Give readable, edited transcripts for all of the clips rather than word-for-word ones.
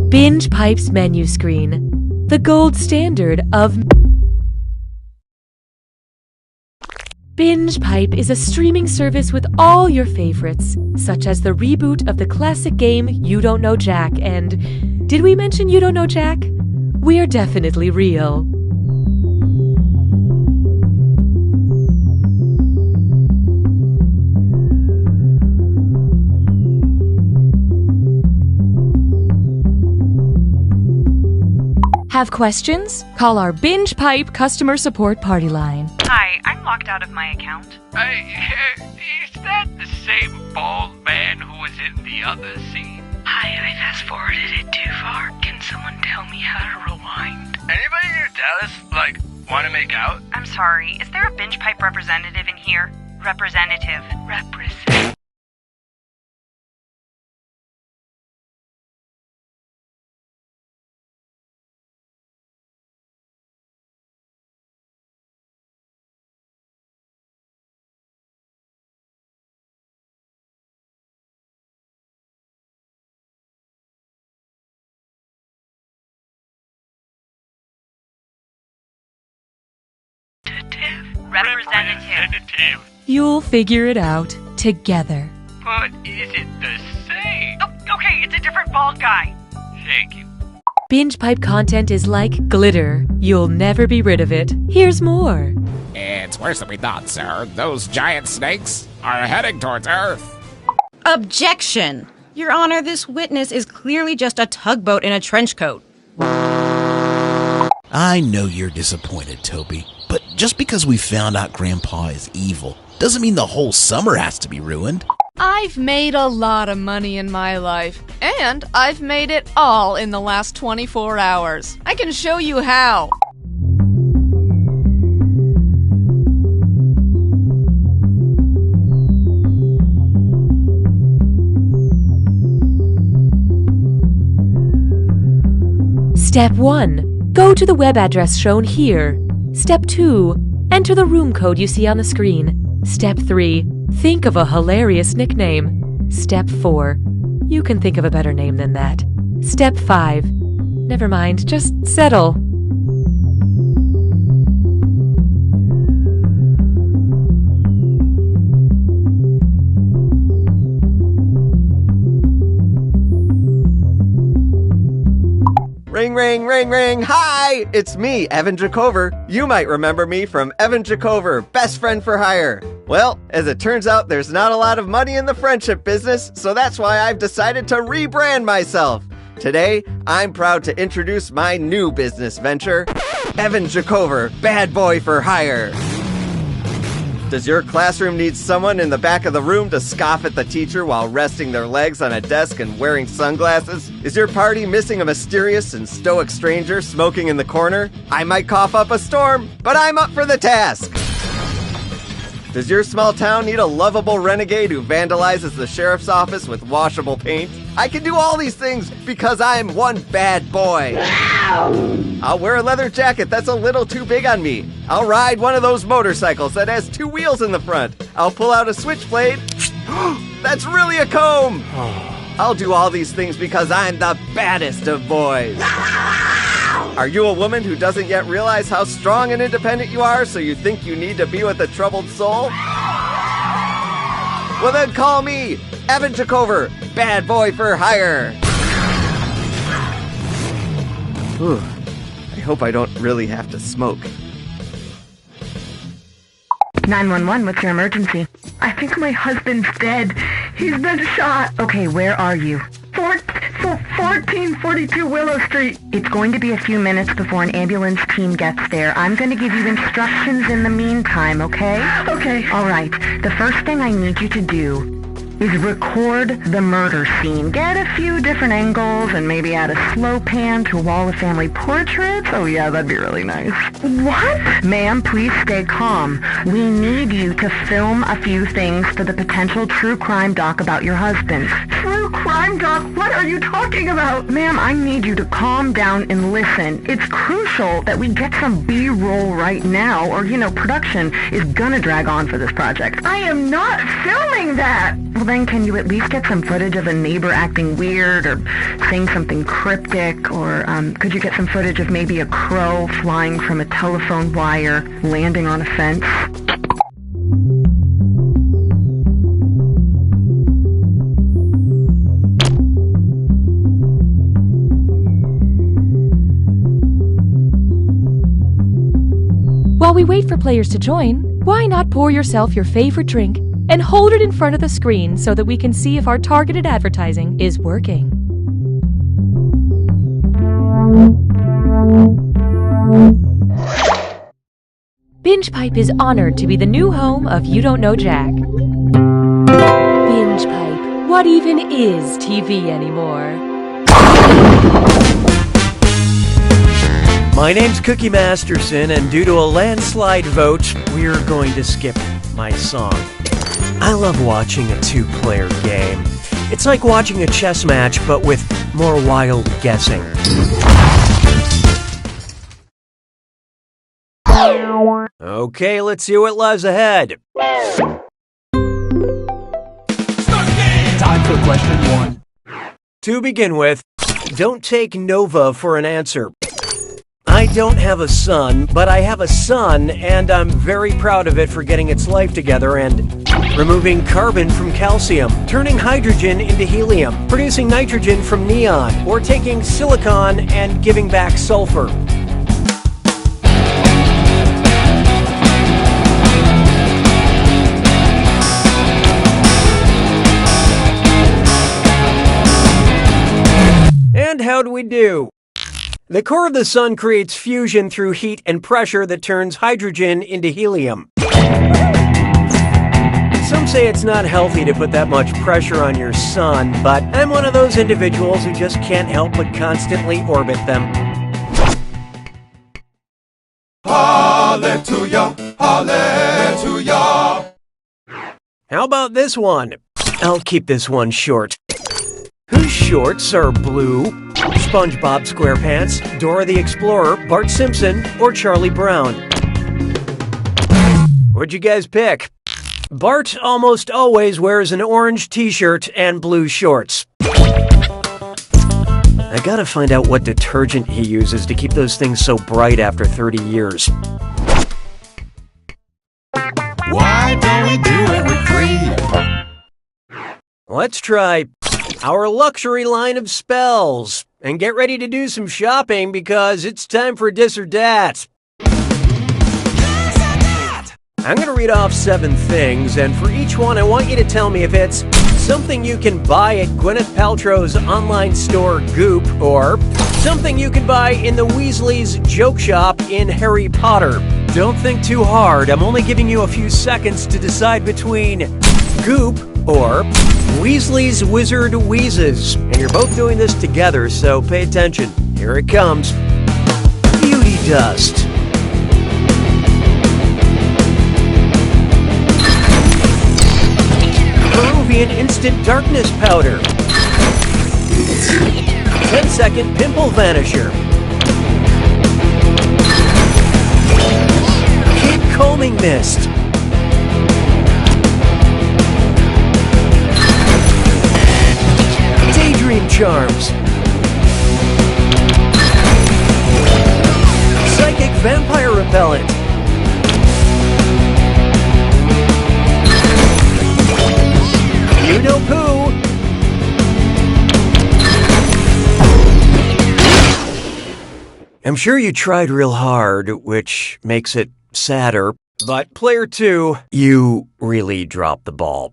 Binge Pipe's menu screen. The gold standard of... Binge Pipe is a streaming service with all your favorites, such as the reboot of the classic game You Don't Know Jack and... Did we mention You Don't Know Jack? We're definitely real. Have questions? Call our Binge Pipe customer support party line. Hi, I'm locked out of my account. Is that the same bald man who was in the other scene? Hi, I fast-forwarded it too far. Can someone tell me how to rewind? Anybody near Dallas, want to make out? I'm sorry, is there a Binge Pipe representative in here? Representative. Represent. Representative. You'll figure it out together. But is it the same? Oh, okay, it's a different bald guy. Thank you. Binge Pipe content is like glitter. You'll never be rid of it. Here's more. It's worse than we thought, sir. Those giant snakes are heading towards Earth. Objection! Your Honor, this witness is clearly just a tugboat in a trench coat. I know you're disappointed, Toby, but just because we found out Grandpa is evil doesn't mean the whole summer has to be ruined. I've made a lot of money in my life, and I've made it all in the last 24 hours. I can show you how. Step 1. Go to the web address shown here. Step 2. Enter the room code you see on the screen. Step 3. Think of a hilarious nickname. Step 4. You can think of a better name than that. Step 5. Never mind, just settle. Ring, ring, ring, ring. Hi, it's me, Evan Jacover. You might remember me from Evan Jacover, Best Friend for Hire. Well, as it turns out, there's not a lot of money in the friendship business, so that's why I've decided to rebrand myself. Today, I'm proud to introduce my new business venture, Evan Jacover, Bad Boy for Hire. Does your classroom need someone in the back of the room to scoff at the teacher while resting their legs on a desk and wearing sunglasses? Is your party missing a mysterious and stoic stranger smoking in the corner? I might cough up a storm, but I'm up for the task. Does your small town need a lovable renegade who vandalizes the sheriff's office with washable paint? I can do all these things because I'm one bad boy. I'll wear a leather jacket that's a little too big on me. I'll ride one of those motorcycles that has 2 wheels in the front. I'll pull out a switchblade. That's really a comb. I'll do all these things because I'm the baddest of boys. Are you a woman who doesn't yet realize how strong and independent you are, so you think you need to be with a troubled soul? Well then call me, Evan Jacover, Bad Boy for Hire. Whew. I hope I don't really have to smoke. 911, what's your emergency? I think my husband's dead. He's been shot. Okay, where are you? 1442 Willow Street. It's going to be a few minutes before an ambulance team gets there. I'm going to give you instructions in the meantime, okay? Okay. All right. The first thing I need you to do is record the murder scene. Get a few different angles and maybe add a slow pan to a wall of family portraits. Oh yeah, that'd be really nice. What? Ma'am, please stay calm. We need you to film a few things for the potential true crime doc about your husband. True crime? time, Doc. What are you talking about? Ma'am, I need you to calm down and listen. It's crucial that we get some B-roll right now, or, production is gonna drag on for this project. I am not filming that! Well, then can you at least get some footage of a neighbor acting weird, or saying something cryptic, or could you get some footage of maybe a crow flying from a telephone wire, landing on a fence? While we wait for players to join, why not pour yourself your favorite drink and hold it in front of the screen so that we can see if our targeted advertising is working. Binge Pipe is honored to be the new home of You Don't Know Jack. Binge Pipe, what even is TV anymore? My name's Cookie Masterson, and due to a landslide vote, we're going to skip my song. I love watching a two-player game. It's like watching a chess match, but with more wild guessing. Okay, let's see what lies ahead. Time for question 1. To begin with, don't take Nova for an answer. I don't have a son, but I have a son, and I'm very proud of it for getting its life together and removing carbon from calcium, turning hydrogen into helium, producing nitrogen from neon, or taking silicon and giving back sulfur. And how'd we do? The core of the sun creates fusion through heat and pressure that turns hydrogen into helium. Some say it's not healthy to put that much pressure on your sun, but I'm one of those individuals who just can't help but constantly orbit them. Hallelujah, hallelujah. How about this one? I'll keep this one short. Whose shorts are blue? SpongeBob SquarePants, Dora the Explorer, Bart Simpson, or Charlie Brown? What'd you guys pick? Bart almost always wears an orange t-shirt and blue shorts. I gotta find out what detergent he uses to keep those things so bright after 30 years. Why don't we do it for free? Let's try our luxury line of spells. And get ready to do some shopping because it's time for Dis or Dat. I'm going to read off 7 things, and for each one, I want you to tell me if it's something you can buy at Gwyneth Paltrow's online store Goop, or something you can buy in the Weasley's joke shop in Harry Potter. Don't think too hard. I'm only giving you a few seconds to decide between Goop or Weasley's Wizard Wheezes. And you're both doing this together, so pay attention. Here it comes. Beauty dust. Peruvian instant darkness powder. 10-second pimple vanisher. Kid combing mist. Daydream charms. Psychic vampire repellent. You know poo. I'm sure you tried real hard, which makes it sadder. But player 2, you really dropped the ball.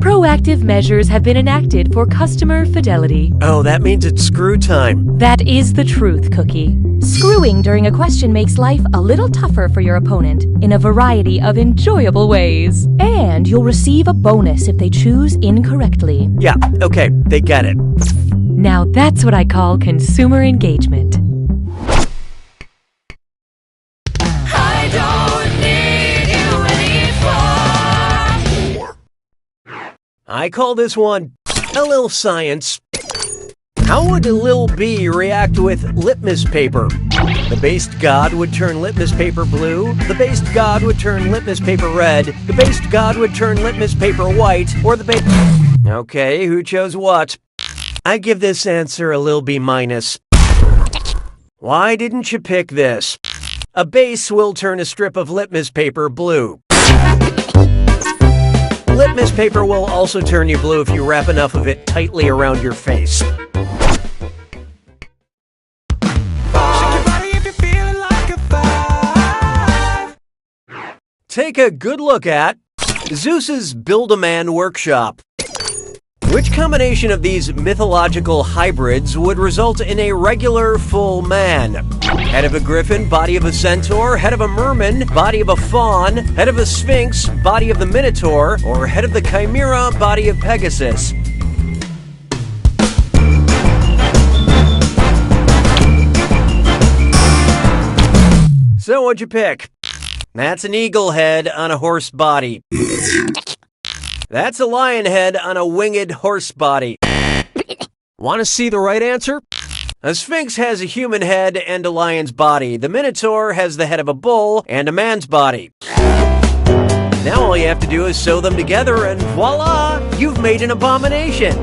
Proactive measures have been enacted for customer fidelity. Oh, that means it's screw time. That is the truth, Cookie. Screwing during a question makes life a little tougher for your opponent in a variety of enjoyable ways. And you'll receive a bonus if they choose incorrectly. Yeah, okay, they get it. Now that's what I call consumer engagement. I don't need you anymore. I call this one A little science. How would Lil B react with litmus paper? The based god would turn litmus paper blue, the based god would turn litmus paper red, the based god would turn litmus paper white, or the Okay, who chose what? I give this answer a Lil B minus. Why didn't you pick this? A base will turn a strip of litmus paper blue. Litmus paper will also turn you blue if you wrap enough of it tightly around your face. Take a good look at Zeus's Build-A-Man Workshop. Which combination of these mythological hybrids would result in a regular full man? Head of a griffin, body of a centaur, head of a merman, body of a faun, head of a sphinx, body of the minotaur, or head of the chimera, body of Pegasus? So what'd you pick? That's an eagle head on a horse body. That's a lion head on a winged horse body. Want to see the right answer? A sphinx has a human head and a lion's body. The minotaur has the head of a bull and a man's body. Now all you have to do is sew them together and voila, you've made an abomination.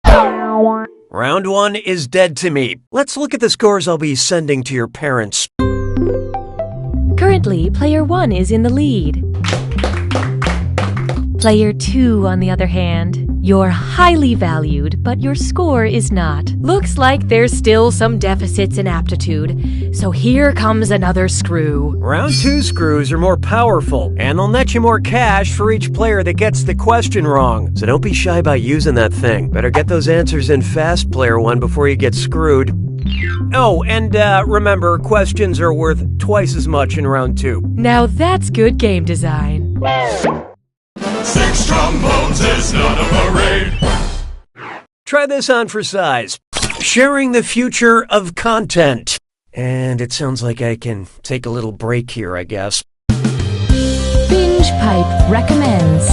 Round 1 is dead to me. Let's look at the scores I'll be sending to your parents. Currently, player 1 is in the lead. Player 2, on the other hand, you're highly valued, but your score is not. Looks like there's still some deficits in aptitude, so here comes another screw. Round 2 screws are more powerful, and they'll net you more cash for each player that gets the question wrong. So don't be shy about using that thing. Better get those answers in fast, player 1, before you get screwed. Oh, and remember, questions are worth twice as much in round 2. Now that's good game design. 6 trombones is not a parade. Try this on for size. Sharing the future of content. And it sounds like I can take a little break here, I guess. Binge Pipe recommends.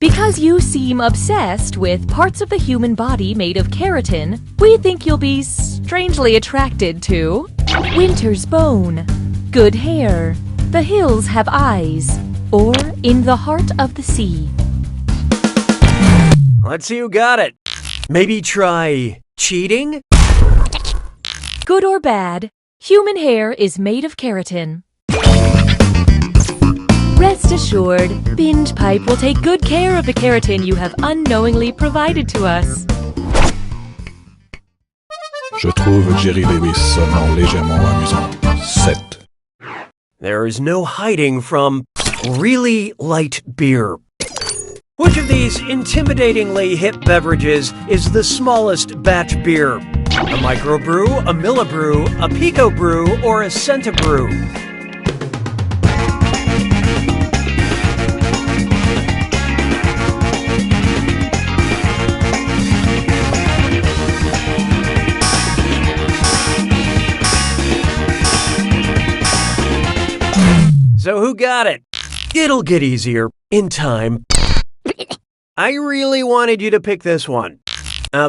Because you seem obsessed with parts of the human body made of keratin, we think you'll be strangely attracted to winter's bone, good hair, the hills have eyes, or in the heart of the sea. Let's see who got it. Maybe try cheating? Good or bad, human hair is made of keratin. Rest assured, Binge Pipe will take good care of the keratin you have unknowingly provided to us. Je trouve Jerry Lewis seulement légèrement amusant. 7. There is no hiding from really light beer. Which of these intimidatingly hip beverages is the smallest batch beer? A microbrew, a millibrew, a pico brew, or a centibrew? So who got it? It'll get easier in time. I really wanted you to pick this one.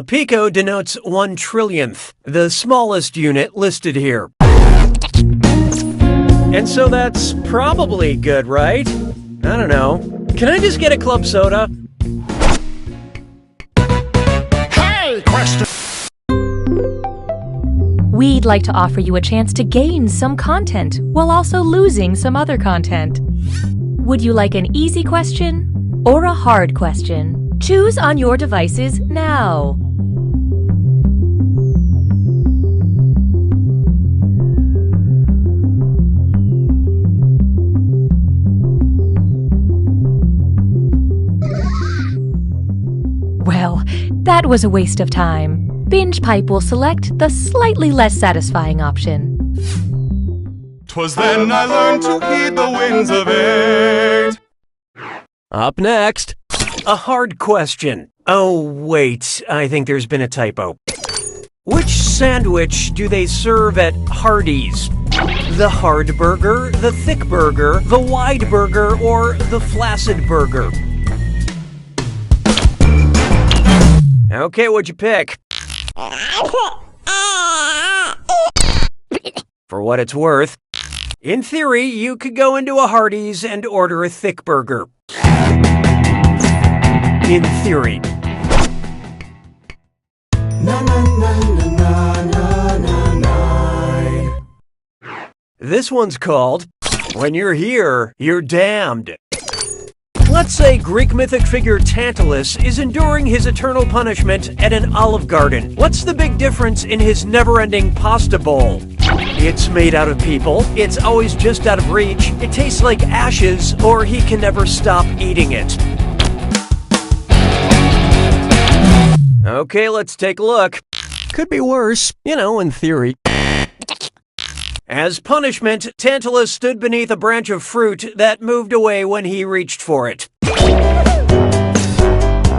Pico denotes 1/1,000,000th, the smallest unit listed here. And so that's probably good, right? I don't know. Can I just get a club soda? Hey, question! We'd like to offer you a chance to gain some content while also losing some other content. Would you like an easy question or a hard question? Choose on your devices now. Well, that was a waste of time. Binge Pipe will select the slightly less satisfying option. 'Twas then I learned to heed the winds of 8. Up next, a hard question. Oh, wait, I think there's been a typo. Which sandwich do they serve at Hardee's? The hard burger, the thick burger, the wide burger, or the flaccid burger? Okay, what'd you pick? For what it's worth, in theory, you could go into a Hardee's and order a thick burger. In theory. This one's called, When You're Here, You're Damned. Let's say Greek mythic figure Tantalus is enduring his eternal punishment at an Olive Garden. What's the big difference in his never-ending pasta bowl? It's made out of people, it's always just out of reach, it tastes like ashes, or he can never stop eating it. Okay, let's take a look. Could be worse, in theory. As punishment, Tantalus stood beneath a branch of fruit that moved away when he reached for it.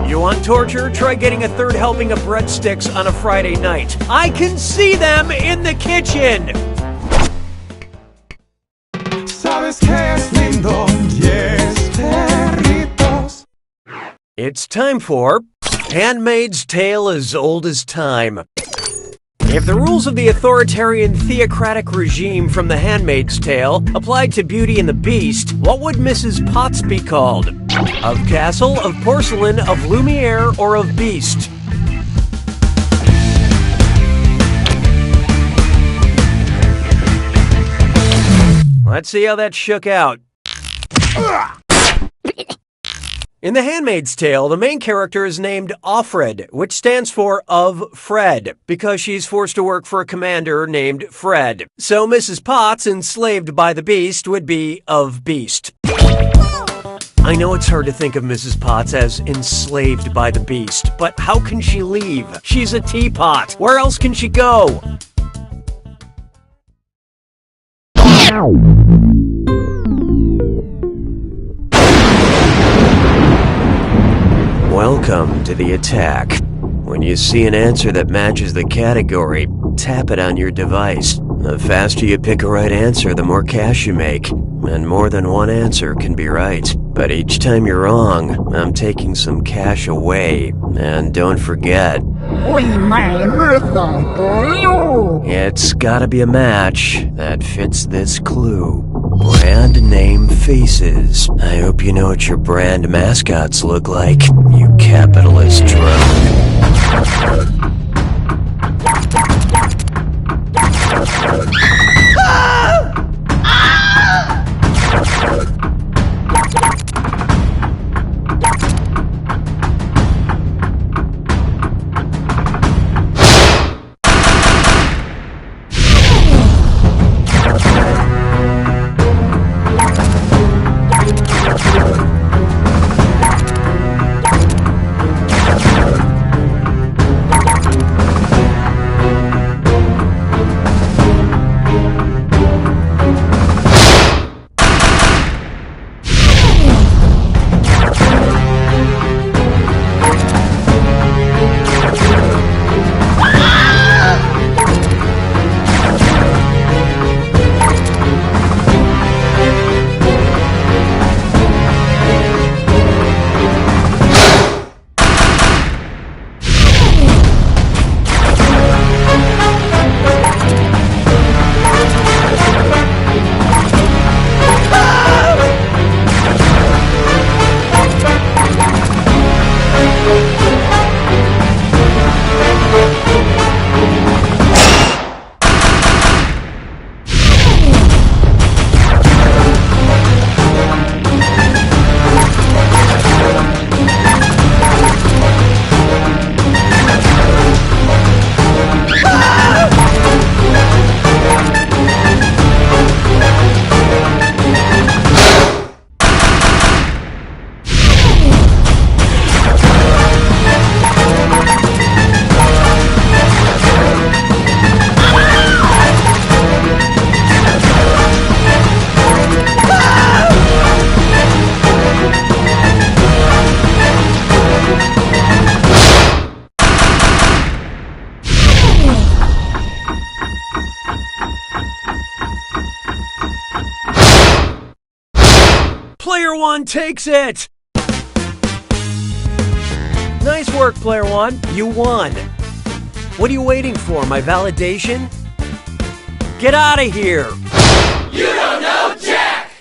You want torture? Try getting a third helping of breadsticks on a Friday night. I can see them in the kitchen! Sabes que es lindo, yes, perritos. It's time for Handmaid's Tale as Old as Time. If the rules of the authoritarian theocratic regime from The Handmaid's Tale applied to Beauty and the Beast, what would Mrs. Potts be called? Of Castle, of Porcelain, of Lumiere, or of Beast? Let's see how that shook out. In The Handmaid's Tale, the main character is named Offred, which stands for Of Fred, because she's forced to work for a commander named Fred. So Mrs. Potts, enslaved by the Beast, would be Of Beast. I know it's hard to think of Mrs. Potts as enslaved by the Beast, but how can she leave? She's a teapot. Where else can she go? Welcome to the attack. When you see an answer that matches the category, tap it on your device. The faster you pick a right answer, the more cash you make. And more than one answer can be right. But each time you're wrong, I'm taking some cash away. And don't forget, it's gotta be a match that fits this clue. Brand name faces. I hope you know what your brand mascots look like, you capitalist drone. Player one takes it! Nice work, Player one. You won. What are you waiting for, my validation? Get out of here! You don't know Jack!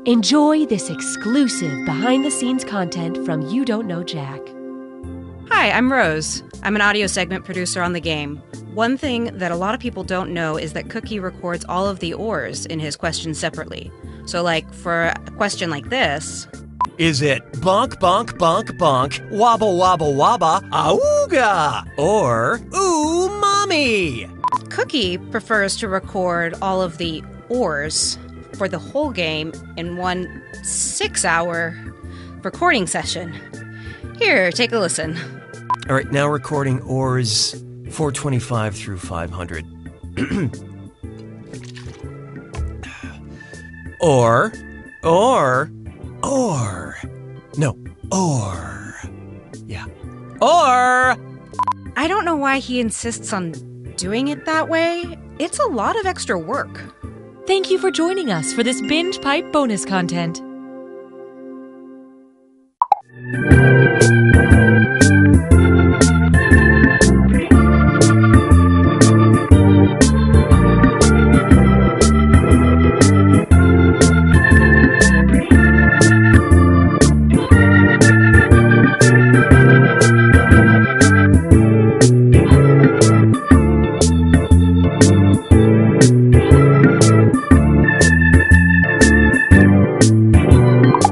Enjoy this exclusive behind-the-scenes content from You Don't Know Jack. Hi, I'm Rose. I'm an audio segment producer on the game. One thing that a lot of people don't know is that Cookie records all of the ors in his questions separately. So, like, for a question like this... Is it bonk, bonk, bonk, bonk, wobble, wobble, wabba, auga, or ooh, mommy? Cookie prefers to record all of the ors for the whole game in one 6-hour recording session. Here, take a listen. All right, now recording ors 425 through 500. Or. Yeah. Or. I don't know why he insists on doing it that way. It's a lot of extra work. Thank you for joining us for this Binge Pipe bonus content.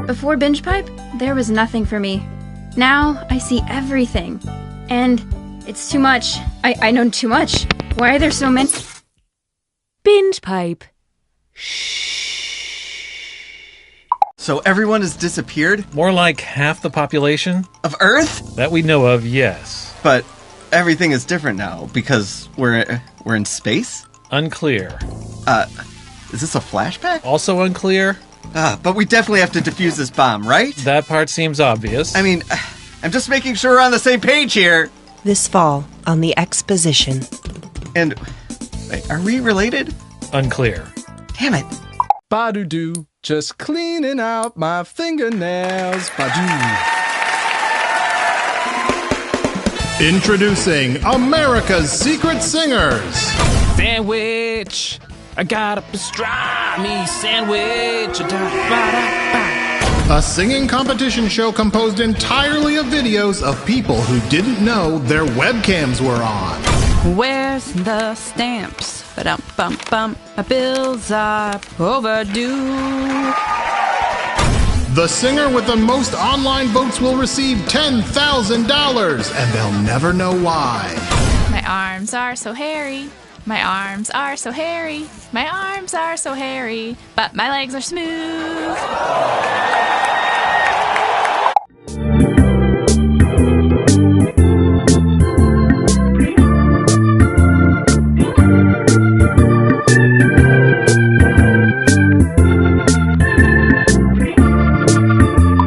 Before Binge Pipe, there was nothing for me. Now I see everything. And it's too much. I know too much. Why are there so many? Binge Pipe. So everyone has disappeared? More like half the population. Of Earth? That we know of, yes. But everything is different now because we're in space? Unclear. Is this a flashback? Also unclear. But we definitely have to defuse this bomb, right? That part seems obvious. I mean, I'm just making sure we're on the same page here. This fall on the Exposition. And, wait, are we related? Unclear. Damn it. Ba-do-do, just cleaning out my fingernails. Ba-do. Introducing America's Secret Singers. Sandwich. I got a pastrami sandwich. A singing competition show composed entirely of videos of people who didn't know their webcams were on. Where's the stamps? Ba-dum-bum-bum. My bills are overdue. The singer with the most online votes will receive $10,000, and they'll never know why. My arms are so hairy. My arms are so hairy. My arms are so hairy. But my legs are smooth.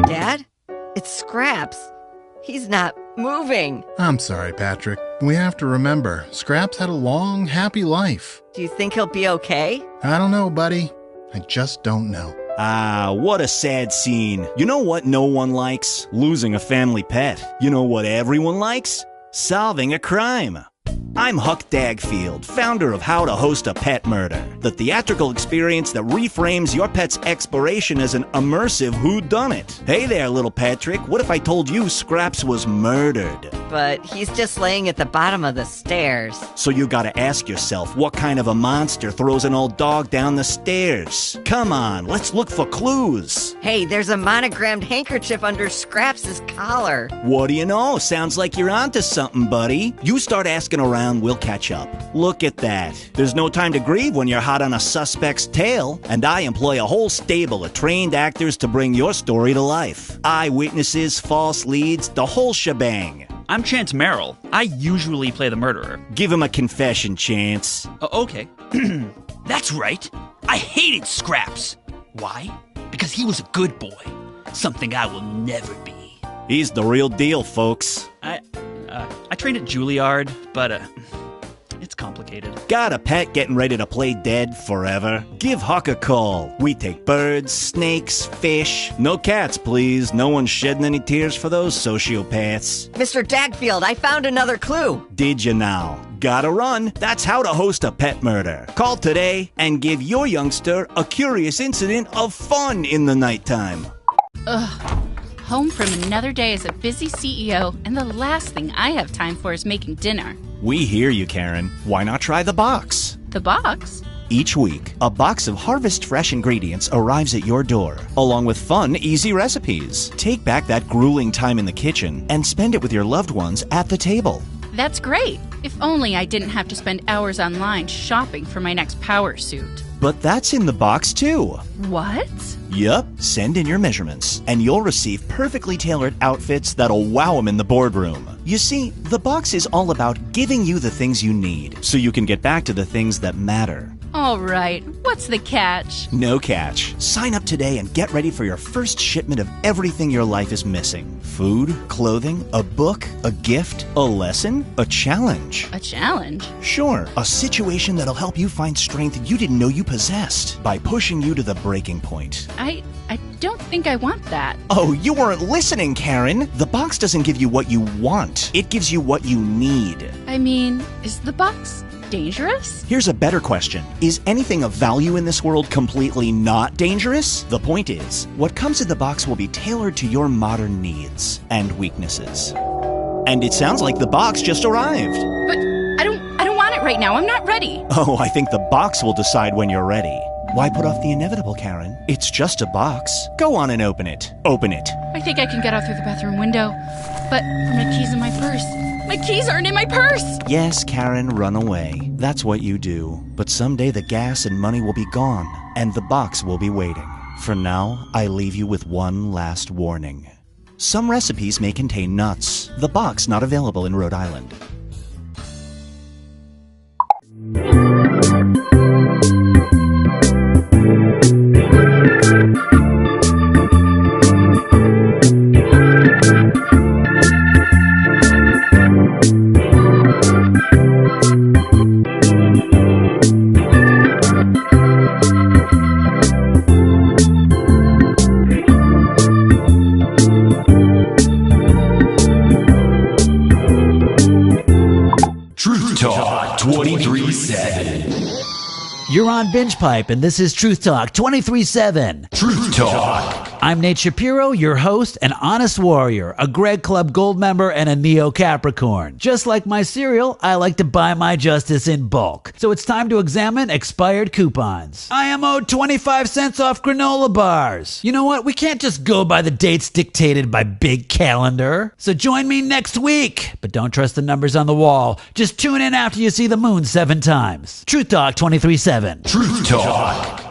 Dad? It's Scraps. He's not moving. I'm sorry, Patrick. We have to remember, Scraps had a long, happy life. Do you think he'll be okay? I don't know, buddy. I just don't know. Ah, what a sad scene. You know what no one likes? Losing a family pet. You know what everyone likes? Solving a crime. I'm Huck Dagfield, founder of How to Host a Pet Murder, the theatrical experience that reframes your pet's exploration as an immersive whodunit. Hey there, little Patrick, what if I told you Scraps was murdered? But he's just laying at the bottom of the stairs. So you gotta ask yourself, what kind of a monster throws an old dog down the stairs? Come on, let's look for clues. Hey, there's a monogrammed handkerchief under Scraps' collar. What do you know? Sounds like you're onto something, buddy. You start asking around, we'll catch up. Look at that. There's no time to grieve when you're hot on a suspect's tail, and I employ a whole stable of trained actors to bring your story to life. Eyewitnesses, false leads, the whole shebang. I'm Chance Merrill. I usually play the murderer. Give him a confession, Chance. Okay. That's right. I hated Scraps. Why? because he was a good boy. Something I will never be. He's the real deal, folks. I trained at Juilliard, but it's complicated. Got a pet getting ready to play dead forever? Give Huck a call. We take birds, snakes, fish. No cats, please. No one's shedding any tears for those sociopaths. Mr. Dagfield, I found another clue. Did you now? Gotta run. That's how to host a pet murder. Call today and give your youngster a curious incident of fun in the nighttime. Ugh. Home from another day as a busy CEO, and the last thing I have time for is making dinner. We hear you, Karen. Why not try the box? The box? Each week, a box of Harvest Fresh ingredients arrives at your door, along with fun, easy recipes. Take back that grueling time in the kitchen and spend it with your loved ones at the table. That's great. If only I didn't have to spend hours online shopping for my next power suit. But that's in the box, too. What? Yup. Send in your measurements, and you'll receive perfectly tailored outfits that'll wow them in the boardroom. You see, the box is all about giving you the things you need, so you can get back to the things that matter. All right. What's the catch? No catch. Sign up today and get ready for your first shipment of everything your life is missing. Food, clothing, a book, a gift, a lesson, a challenge. A challenge? Sure, a situation that'll help you find strength you didn't know you possessed by pushing you to the breaking point. I don't think I want that. Oh, you weren't listening, Karen. The box doesn't give you what you want. It gives you what you need. I mean, is the box dangerous? Here's a better question. Is anything of value in this world completely not dangerous? The point is, what comes in the box will be tailored to your modern needs and weaknesses. And it sounds like the box just arrived. But I don't want it right now. I'm not ready. Oh, I think the box will decide when you're ready. Why put off the inevitable, Karen? It's just a box. Go on and open it. Open it. I think I can get out through the bathroom window. But my keys in my purse. My keys aren't in my purse! Yes, Karen, run away. That's what you do. But someday the gas and money will be gone, and the box will be waiting. For now, I leave you with one last warning. Some recipes may contain nuts. The box not available in Rhode Island. Talk 23/7. You're on Binge Pipe, and this is Truth Talk 23/7. Truth Talk. I'm Nate Shapiro, your host, an honest warrior, a Greg Club Gold member, and a Neo Capricorn. Just like my cereal, I like to buy my justice in bulk. So it's time to examine expired coupons. I am owed 25 cents off granola bars. You know what? We can't just go by the dates dictated by Big Calendar. So join me next week. But don't trust the numbers on the wall. Just tune in after you see the moon 7 times. Truth Talk 23/7. Truth Talk.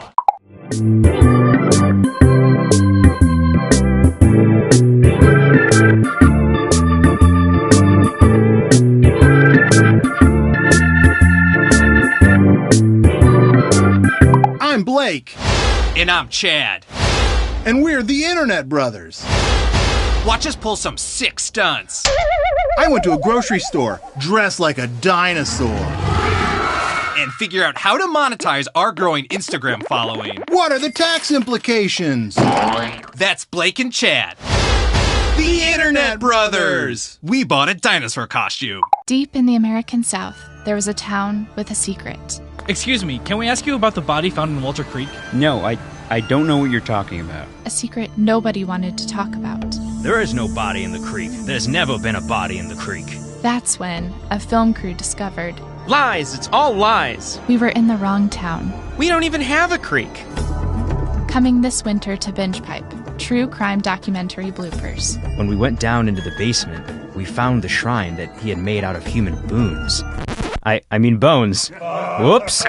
I'm Blake. And I'm Chad. And we're the Internet Brothers. Watch us pull some sick stunts. I went to a grocery store dressed like a dinosaur. And figure out how to monetize our growing Instagram following. What are the tax implications? That's Blake and Chad. The Internet Brothers! We bought a dinosaur costume. Deep in the American South, there was a town with a secret. Excuse me, can we ask you about the body found in Walter Creek? No, I don't know what you're talking about. A secret nobody wanted to talk about. There is no body in the creek. There's never been a body in the creek. That's when a film crew discovered. Lies! It's all lies! We were in the wrong town. We don't even have a creek! Coming this winter to Binge Pipe, true crime documentary bloopers. When we went down into the basement, we found the shrine that he had made out of human boons. I mean bones. Whoops!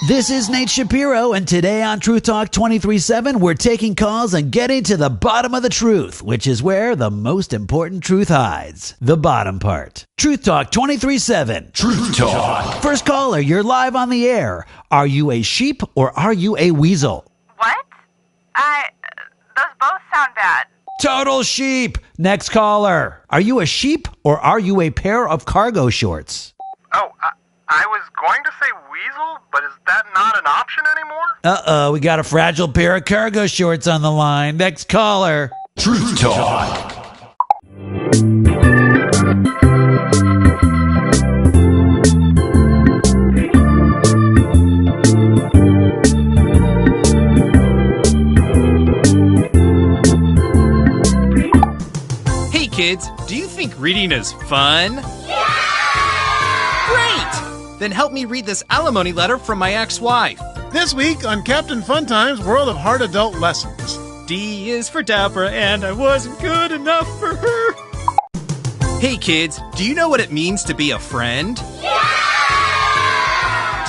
This is Nate Shapiro, and today on Truth Talk 23-7, we're taking calls and getting to the bottom of the truth, which is where the most important truth hides. The bottom part. Truth Talk 23-7. Truth Talk. First caller, you're live on the air. Are you a sheep or are you a weasel? What? Those both sound bad. Total sheep. Next caller. Are you a sheep or are you a pair of cargo shorts? Oh, I was going to say weasel, but is that not an option anymore? Uh-oh, we got a fragile pair of cargo shorts on the line. Next caller. Truth Talk. Hey kids, do you think reading is fun? Yeah! Great! Then help me read this alimony letter from my ex-wife. This week on Captain Funtime's World of Hard Adult Lessons. D is for Deborah, and I wasn't good enough for her. Hey kids, do you know what it means to be a friend? Yeah!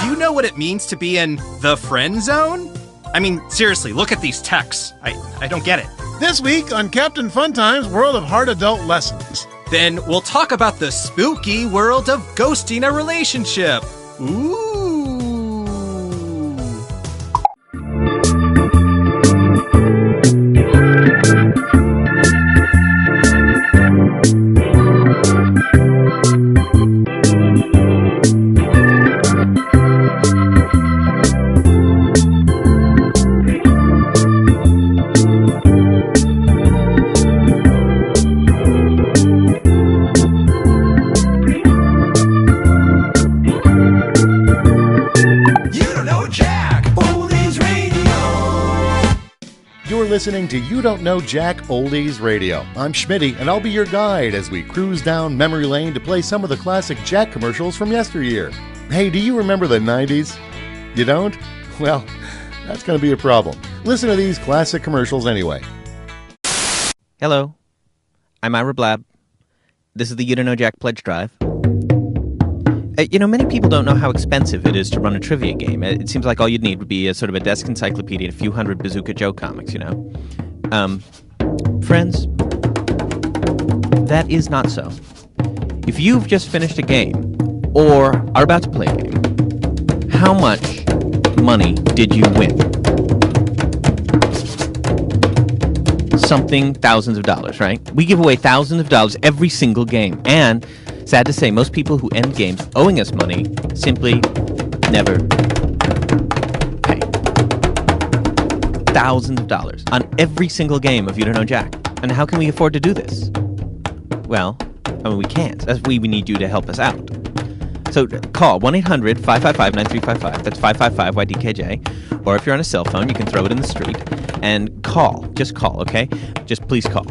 Do you know what it means to be in the friend zone? I mean, seriously, look at these texts. I don't get it. This week on Captain Funtime's World of Hard Adult Lessons. Then we'll talk about the spooky world of ghosting a relationship. Ooh. Listening to You Don't Know Jack Oldies Radio. I'm Schmitty, and I'll be your guide as we cruise down memory lane to play some of the classic Jack commercials from yesteryear. Hey, do you remember the 90s? You don't? Well, that's going to be a problem. Listen to these classic commercials anyway. Hello, I'm Ira Blab. This is the You Don't Know Jack Pledge Drive. Many people don't know how expensive it is to run a trivia game. It seems like all you'd need would be a sort of a desk encyclopedia and a few hundred Bazooka Joe comics, Friends, that is not so. If you've just finished a game, or are about to play a game, how much money did you win? Something thousands of dollars, right? We give away thousands of dollars every single game, and sad to say, most people who end games owing us money simply never pay. Thousands of dollars on every single game of You Don't Know Jack. And how can we afford to do this? Well, we can't. We need you to help us out. So call 1-800-555-9355. That's 555-YDKJ. Or if you're on a cell phone, you can throw it in the street. And call. Just call, okay? Just please call.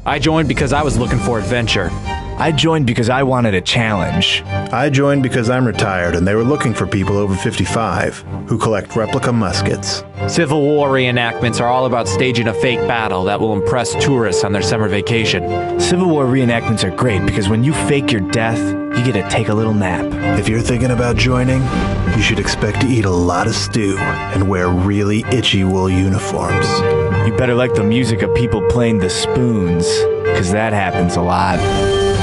I joined because I was looking for adventure. I joined because I wanted a challenge. I joined because I'm retired and they were looking for people over 55 who collect replica muskets. Civil War reenactments are all about staging a fake battle that will impress tourists on their summer vacation. Civil War reenactments are great because when you fake your death, you get to take a little nap. If you're thinking about joining, you should expect to eat a lot of stew and wear really itchy wool uniforms. You better like the music of people playing the spoons, because that happens a lot.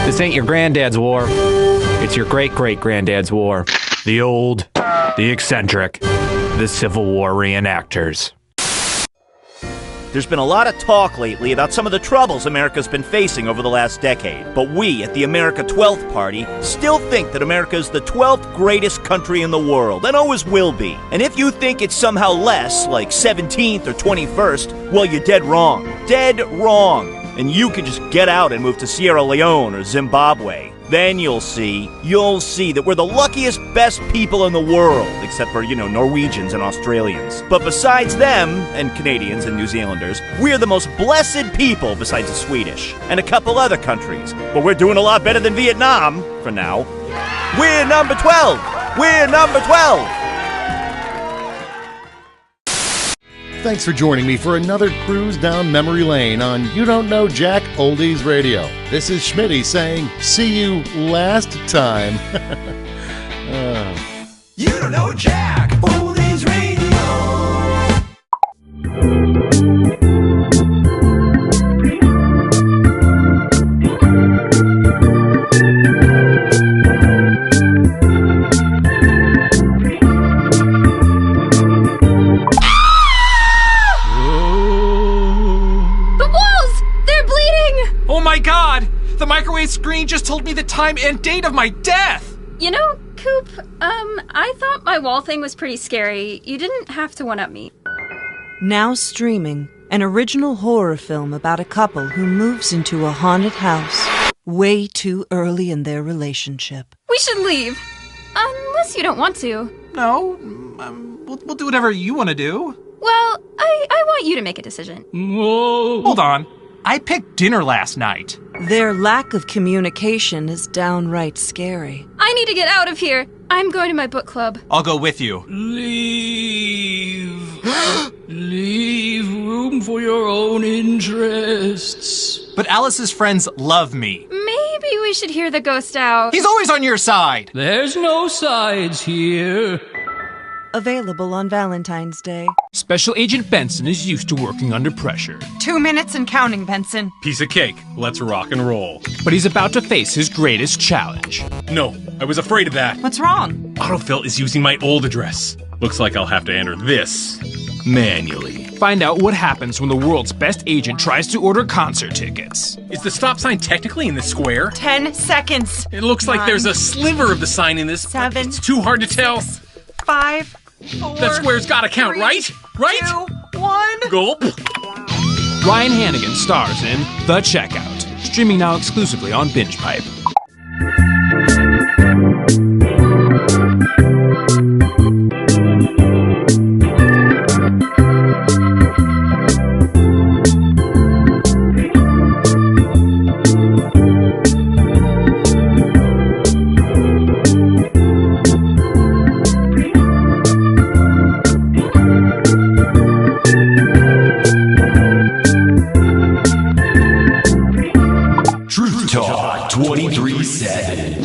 This ain't your granddad's war. It's your great-great-granddad's war. The old, the eccentric, the Civil War reenactors. There's been a lot of talk lately about some of the troubles America's been facing over the last decade. But we at the America 12th Party still think that America is the 12th greatest country in the world, and always will be. And if you think it's somehow less, like 17th or 21st, well, you're dead wrong. Dead wrong. And you can just get out and move to Sierra Leone or Zimbabwe. Then you'll see that we're the luckiest, best people in the world, except for, Norwegians and Australians. But besides them, and Canadians and New Zealanders, we're the most blessed people besides the Swedish, and a couple other countries. But we're doing a lot better than Vietnam, for now. We're number 12! We're number 12! Thanks for joining me for another cruise down memory lane on You Don't Know Jack Oldies Radio. This is Schmitty saying, see you last time. You don't know Jack. Oldies Radio. Oh my god! The microwave screen just told me the time and date of my death! You know, Coop, I thought my wall thing was pretty scary. You didn't have to one-up me. Now streaming, an original horror film about a couple who moves into a haunted house way too early in their relationship. We should leave. Unless you don't want to. No, we'll do whatever you want to do. Well, I want you to make a decision. Whoa. Hold on. I picked dinner last night. Their lack of communication is downright scary. I need to get out of here. I'm going to my book club. I'll go with you. Leave. Leave room for your own interests. But Alice's friends love me. Maybe we should hear the ghost out. He's always on your side. There's no sides here. Available on Valentine's Day. Special Agent Benson is used to working under pressure. 2 minutes and counting, Benson. Piece of cake. Let's rock and roll. But he's about to face his greatest challenge. No, I was afraid of that. What's wrong? Autofill is using my old address. Looks like I'll have to enter this manually. Find out what happens when the world's best agent tries to order concert tickets. Is the stop sign technically in the square? 10 seconds. It looks like there's a sliver of the sign in this. 7. It's too hard to tell. 5, 4. That square's gotta count, 3, right? Right? 2, 1. Gulp. Ryan Hannigan stars in The Checkout, streaming now exclusively on BingePipe. Truth Talk 23/7.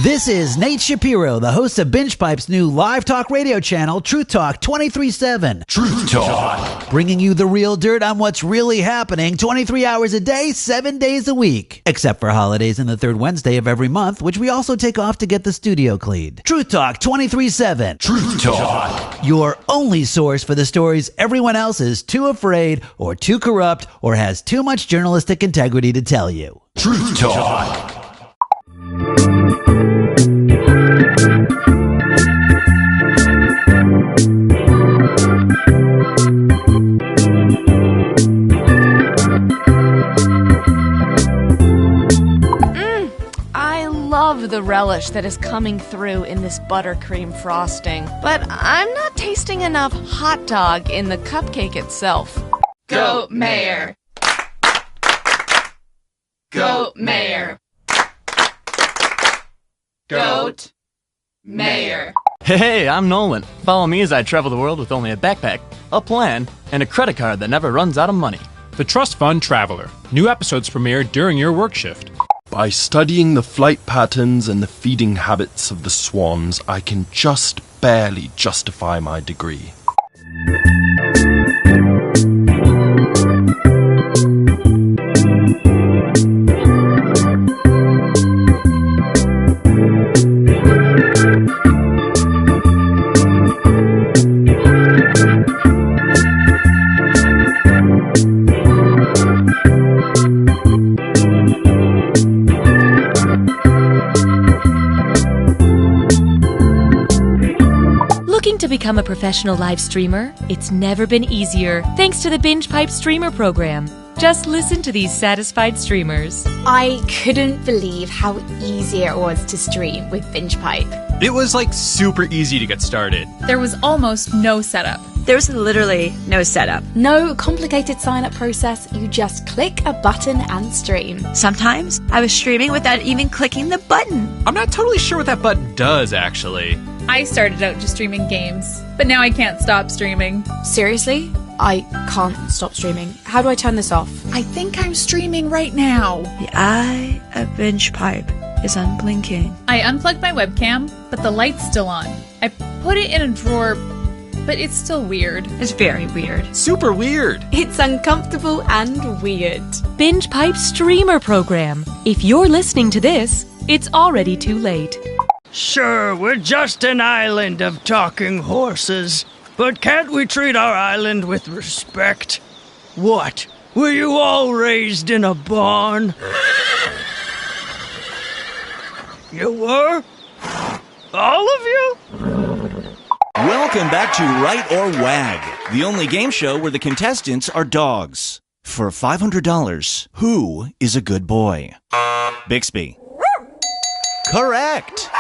This is Nate Shapiro, the host of BingePipe's new live talk radio channel, Truth Talk 23/7. Truth Talk. Bringing you the real dirt on what's really happening 23 hours a day, 7 days a week. Except for holidays and the third Wednesday of every month, which we also take off to get the studio cleaned. Truth Talk 23/7. Truth Talk. Your only source for the stories everyone else is too afraid or too corrupt or has too much journalistic integrity to tell you. Truth Talk. I love the relish that is coming through in this buttercream frosting, but I'm not tasting enough hot dog in the cupcake itself. Goat Mayor. Goat Mayor. Goat Mayor. Hey, I'm Nolan. Follow me as I travel the world with only a backpack, a plan, and a credit card that never runs out of money. The Trust Fund Traveler. New episodes premiere during your work shift. By studying the flight patterns and the feeding habits of the swans, I can just barely justify my degree. Looking to become a professional live streamer? It's never been easier thanks to the BingePipe Streamer program. Just listen to these satisfied streamers. I couldn't believe how easy it was to stream with BingePipe. It was like super easy to get started. There was almost no setup. There's literally no setup. No complicated sign-up process. You just click a button and stream. Sometimes I was streaming without even clicking the button. I'm not totally sure what that button does, actually. I started out just streaming games, but now I can't stop streaming. Seriously? I can't stop streaming. How do I turn this off? I think I'm streaming right now. The eye of BingePipe is unblinking. I unplugged my webcam, but the light's still on. I put it in a drawer, but it's still weird. It's very weird. Super weird. It's uncomfortable and weird. Binge Pipe Streamer Program. If you're listening to this, it's already too late. Sure, we're just an island of talking horses, but can't we treat our island with respect? What? Were you all raised in a barn? You were? All of you? Welcome back to Right or Wag, the only game show where the contestants are dogs. For $500, who is a good boy? Bixby. Correct.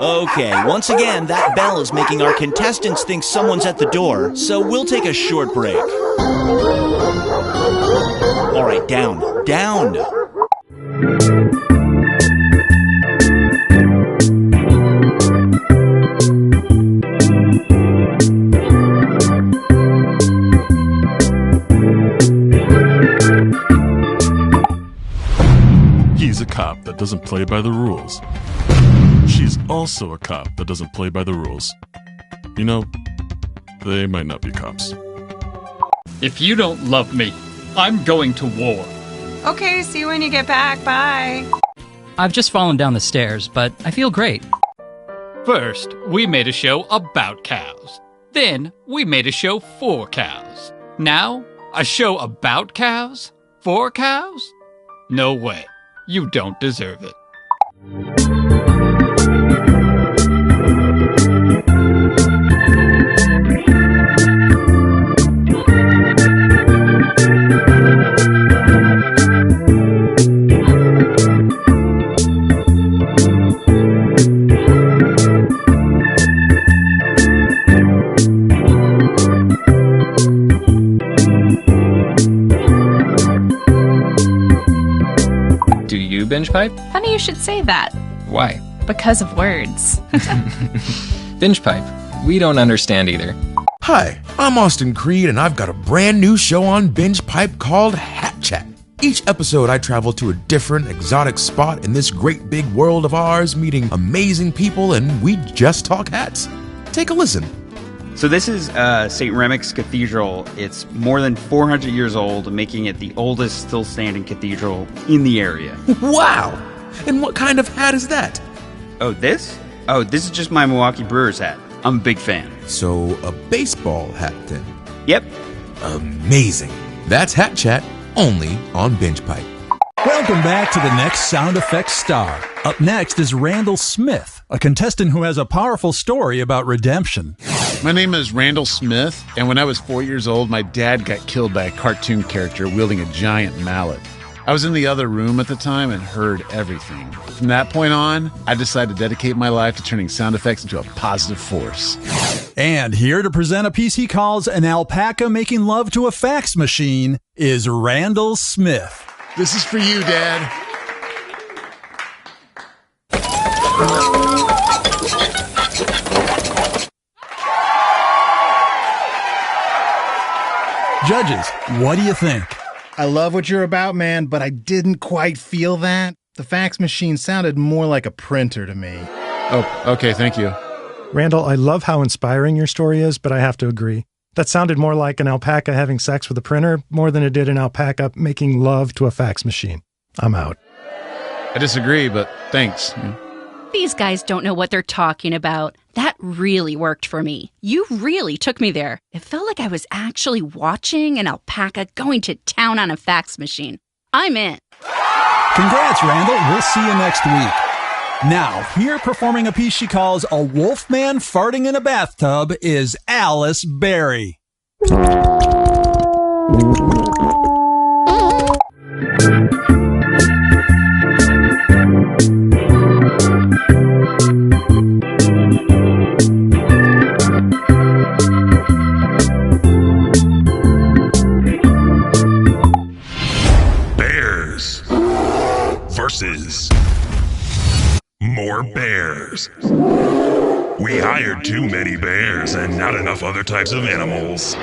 Okay, once again, that bell is making our contestants think someone's at the door, so we'll take a short break. All right, down, down. He's a cop that doesn't play by the rules. She's also a cop that doesn't play by the rules. You know, they might not be cops. If you don't love me, I'm going to war. Okay, see you when you get back. Bye. I've just fallen down the stairs, but I feel great. First, we made a show about cows. Then, we made a show for cows. Now, a show about cows? For cows? No way. You don't deserve it. Binge Pipe? Funny you should say that. Why? Because of words. Binge Pipe. We don't understand either. Hi, I'm Austin Creed, and I've got a brand new show on Binge Pipe called Hat Chat. Each episode, I travel to a different, exotic spot in this great big world of ours, meeting amazing people, and we just talk hats. Take a listen. So this is St. Remek's Cathedral. It's more than 400 years old, making it the oldest still standing cathedral in the area. Wow! And what kind of hat is that? Oh, this? Oh, this is just my Milwaukee Brewers hat. I'm a big fan. So, a baseball hat then? Yep. Amazing. That's Hat Chat, only on Binge Pipe. Welcome back to the next sound effects star. Up next is Randall Smith, a contestant who has a powerful story about redemption. My name is Randall Smith, and when I was 4 years old, my dad got killed by a cartoon character wielding a giant mallet. I was in the other room at the time and heard everything. From that point on, I decided to dedicate my life to turning sound effects into a positive force. And here to present a piece he calls An Alpaca Making Love to a Fax Machine is Randall Smith. This is for you, Dad. Judges, what do you think? I love what you're about, man, but I didn't quite feel that. The fax machine sounded more like a printer to me. Oh, okay, thank you. Randall, I love how inspiring your story is, but I have to agree. That sounded more like an alpaca having sex with a printer more than it did an alpaca making love to a fax machine. I'm out. I disagree, but thanks. These guys don't know what they're talking about. That really worked for me. You really took me there. It felt like I was actually watching an alpaca going to town on a fax machine. I'm in. Congrats, Randall. We'll see you next week. Now, here performing a piece she calls A Wolfman Farting in a Bathtub is Alice Berry. Bears versus more bears. We hired too many bears and not enough other types of animals.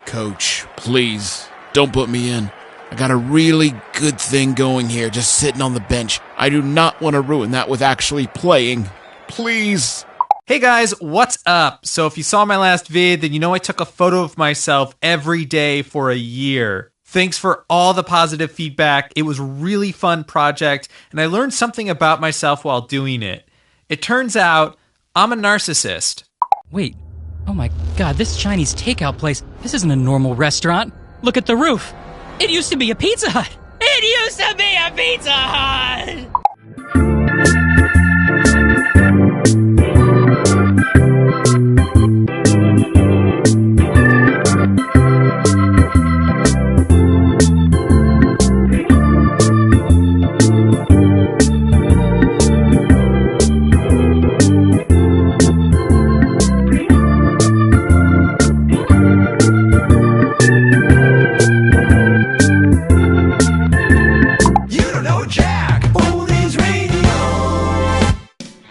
Coach, please, don't put me in. I got a really good thing going here, just sitting on the bench. I do not want to ruin that with actually playing. Please. Hey guys, what's up? So if you saw my last vid, then you know I took a photo of myself every day for a year. Thanks for all the positive feedback. It was a really fun project, and I learned something about myself while doing it. It turns out I'm a narcissist. Wait. Oh my god, this Chinese takeout place, this isn't a normal restaurant. Look at the roof. It used to be a Pizza Hut. It used to be a Pizza Hut!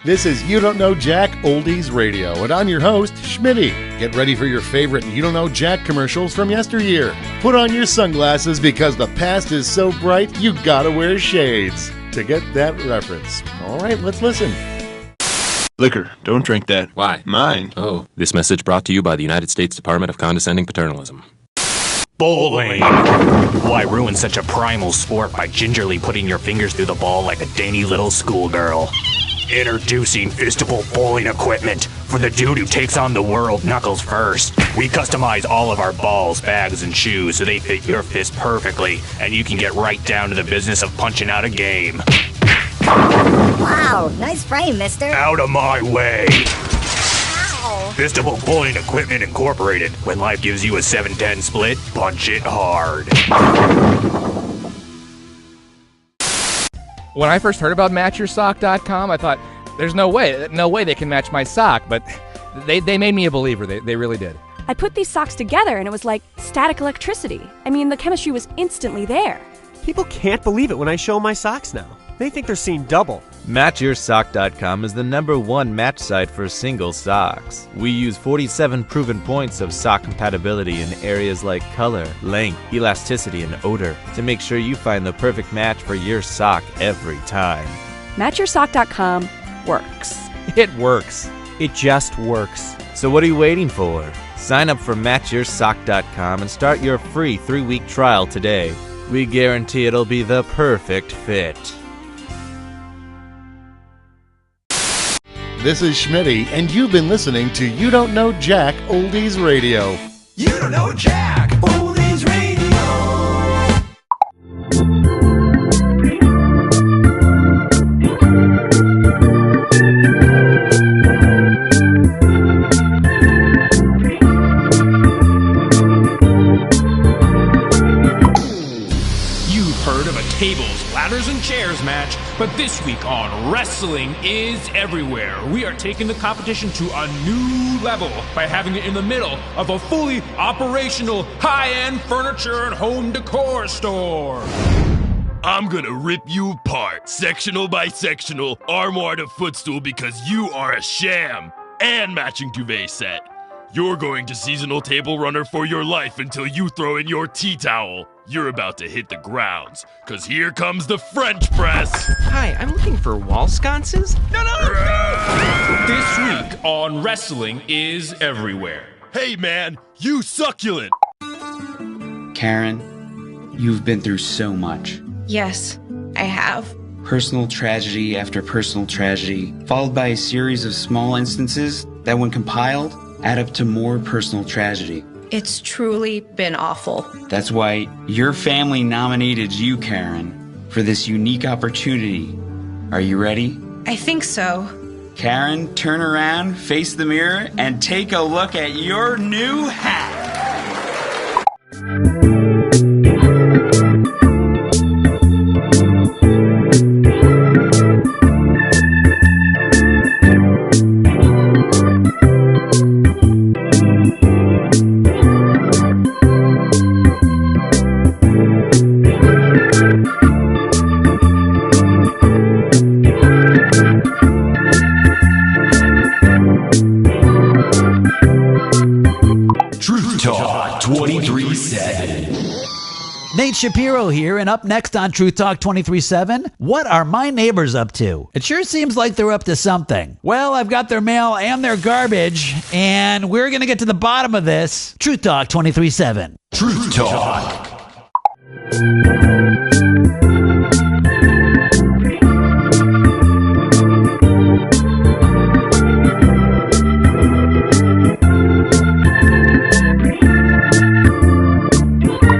This is You Don't Know Jack Oldies Radio, and I'm your host, Schmitty. Get ready for your favorite You Don't Know Jack commercials from yesteryear. Put on your sunglasses because the past is so bright, you gotta wear shades to get that reference. All right, let's listen. Liquor, don't drink that. Why? Mine. Oh. This message brought to you by the United States Department of Condescending Paternalism. Bowling. Why ruin such a primal sport by gingerly putting your fingers through the ball like a dainty little schoolgirl? Introducing Fistable bowling equipment for the dude who takes on the world knuckles first. We customize all of our balls, bags, and shoes so they fit your fist perfectly, and you can get right down to the business of punching out a game. Wow, nice frame, mister. Out of my way. Ow. Fistable Bowling Equipment Incorporated. When life gives you a 7-10 split, punch it hard. When I first heard about MatchYourSock.com, I thought, there's no way they can match my sock, but they made me a believer. They really did. I put these socks together and it was like static electricity. I mean, the chemistry was instantly there. People can't believe it when I show my socks now. They think they're seeing double. MatchYourSock.com is the #1 match site for single socks. We use 47 proven points of sock compatibility in areas like color, length, elasticity, and odor to make sure you find the perfect match for your sock every time. MatchYourSock.com works. It works. It just works. So what are you waiting for? Sign up for MatchYourSock.com and start your free 3-week trial today. We guarantee it'll be the perfect fit. This is Schmitty, and you've been listening to You Don't Know Jack Oldies Radio. You Don't Know Jack Oldies Radio. You've heard of a tables, ladders, and chairs match, but this week on Wrestling is Everywhere, we are taking the competition to a new level by having it in the middle of a fully operational high-end furniture and home decor store. I'm gonna rip you apart, sectional by sectional, armoire to footstool, because you are a sham, and matching duvet set. You're going to seasonal table runner for your life until you throw in your tea towel. You're about to hit the grounds, cause here comes the French press. Hi, I'm looking for wall sconces. No! This week on Wrestling is Everywhere. Hey man, you succulent. Karen, you've been through so much. Yes, I have. Personal tragedy after personal tragedy, followed by a series of small instances that, when compiled, add up to more personal tragedy. It's truly been awful. That's why your family nominated you, Karen, for this unique opportunity. Are you ready? I think so. Karen, turn around, face the mirror, and take a look at your new hat. Truth Talk 23/7. Nate Shapiro here, and up next on Truth Talk 23/7, what are my neighbors up to? It sure seems like they're up to something. Well, I've got their mail and their garbage, and we're going to get to the bottom of this. Truth Talk 23/7. Truth Talk.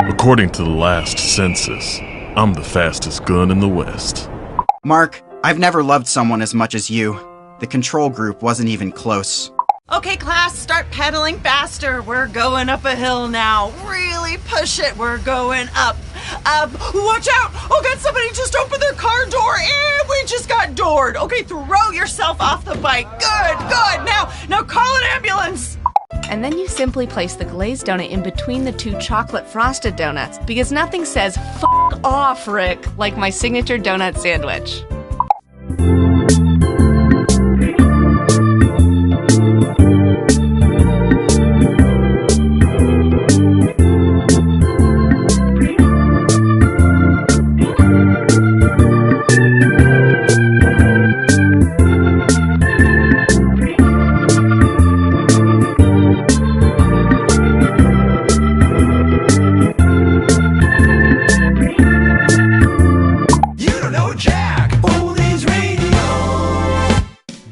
According to the last census, I'm the fastest gun in the West. Mark, I've never loved someone as much as you. The control group wasn't even close. Okay, class, start pedaling faster. We're going up a hill now. Really push it. We're going up. Watch out! Oh God, somebody just opened their car door and we just got doored. Okay, throw yourself off the bike. Good. Now call an ambulance. And then you simply place the glazed donut in between the two chocolate frosted donuts, because nothing says "f*** off, Rick" like my signature donut sandwich.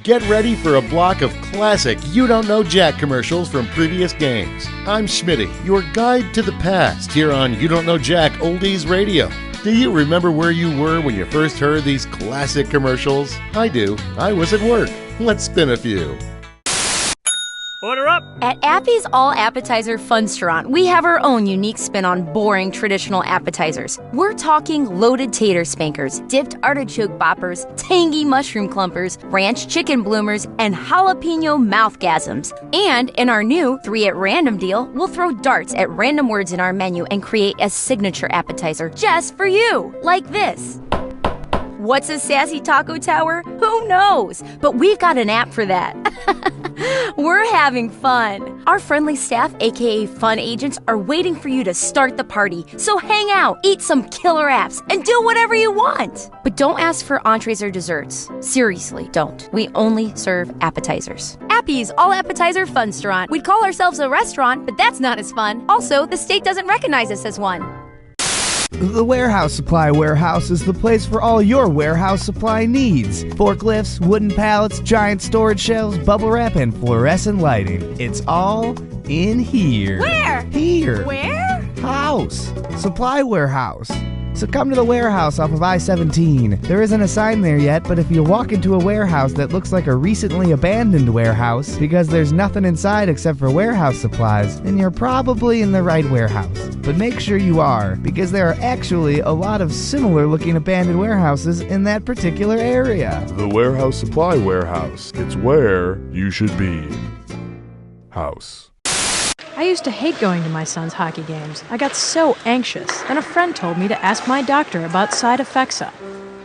Get ready for a block of classic You Don't Know Jack commercials from previous games. I'm Schmitty, your guide to the past here on You Don't Know Jack Oldies Radio. Do you remember where you were when you first heard these classic commercials? I do. I was at work. Let's spin a few. Order up! At Appy's All Appetizer Funsterant, we have our own unique spin on boring traditional appetizers. We're talking loaded tater spankers, dipped artichoke boppers, tangy mushroom clumpers, ranch chicken bloomers, and jalapeno mouthgasms. And in our new 3 at Random deal, we'll throw darts at random words in our menu and create a signature appetizer just for you, like this. What's a sassy taco tower? Who knows? But we've got an app for that. We're having fun. Our friendly staff, aka fun agents, are waiting for you to start the party. So hang out, eat some killer apps, and do whatever you want. But don't ask for entrees or desserts. Seriously, don't. We only serve appetizers. Appy's All Appetizer Funsterant. We'd call ourselves a restaurant, but that's not as fun. Also, the state doesn't recognize us as one. The Warehouse Supply Warehouse is the place for all your warehouse supply needs. Forklifts, wooden pallets, giant storage shelves, bubble wrap, and fluorescent lighting. It's all in here. Where? Here. Where? House. Supply Warehouse. So come to the warehouse off of I-17. There isn't a sign there yet, but if you walk into a warehouse that looks like a recently abandoned warehouse because there's nothing inside except for warehouse supplies, then you're probably in the right warehouse. But make sure you are, because there are actually a lot of similar looking abandoned warehouses in that particular area. The Warehouse Supply Warehouse. It's where you should be. House. I used to hate going to my son's hockey games. I got so anxious. Then a friend told me to ask my doctor about Cytofexa.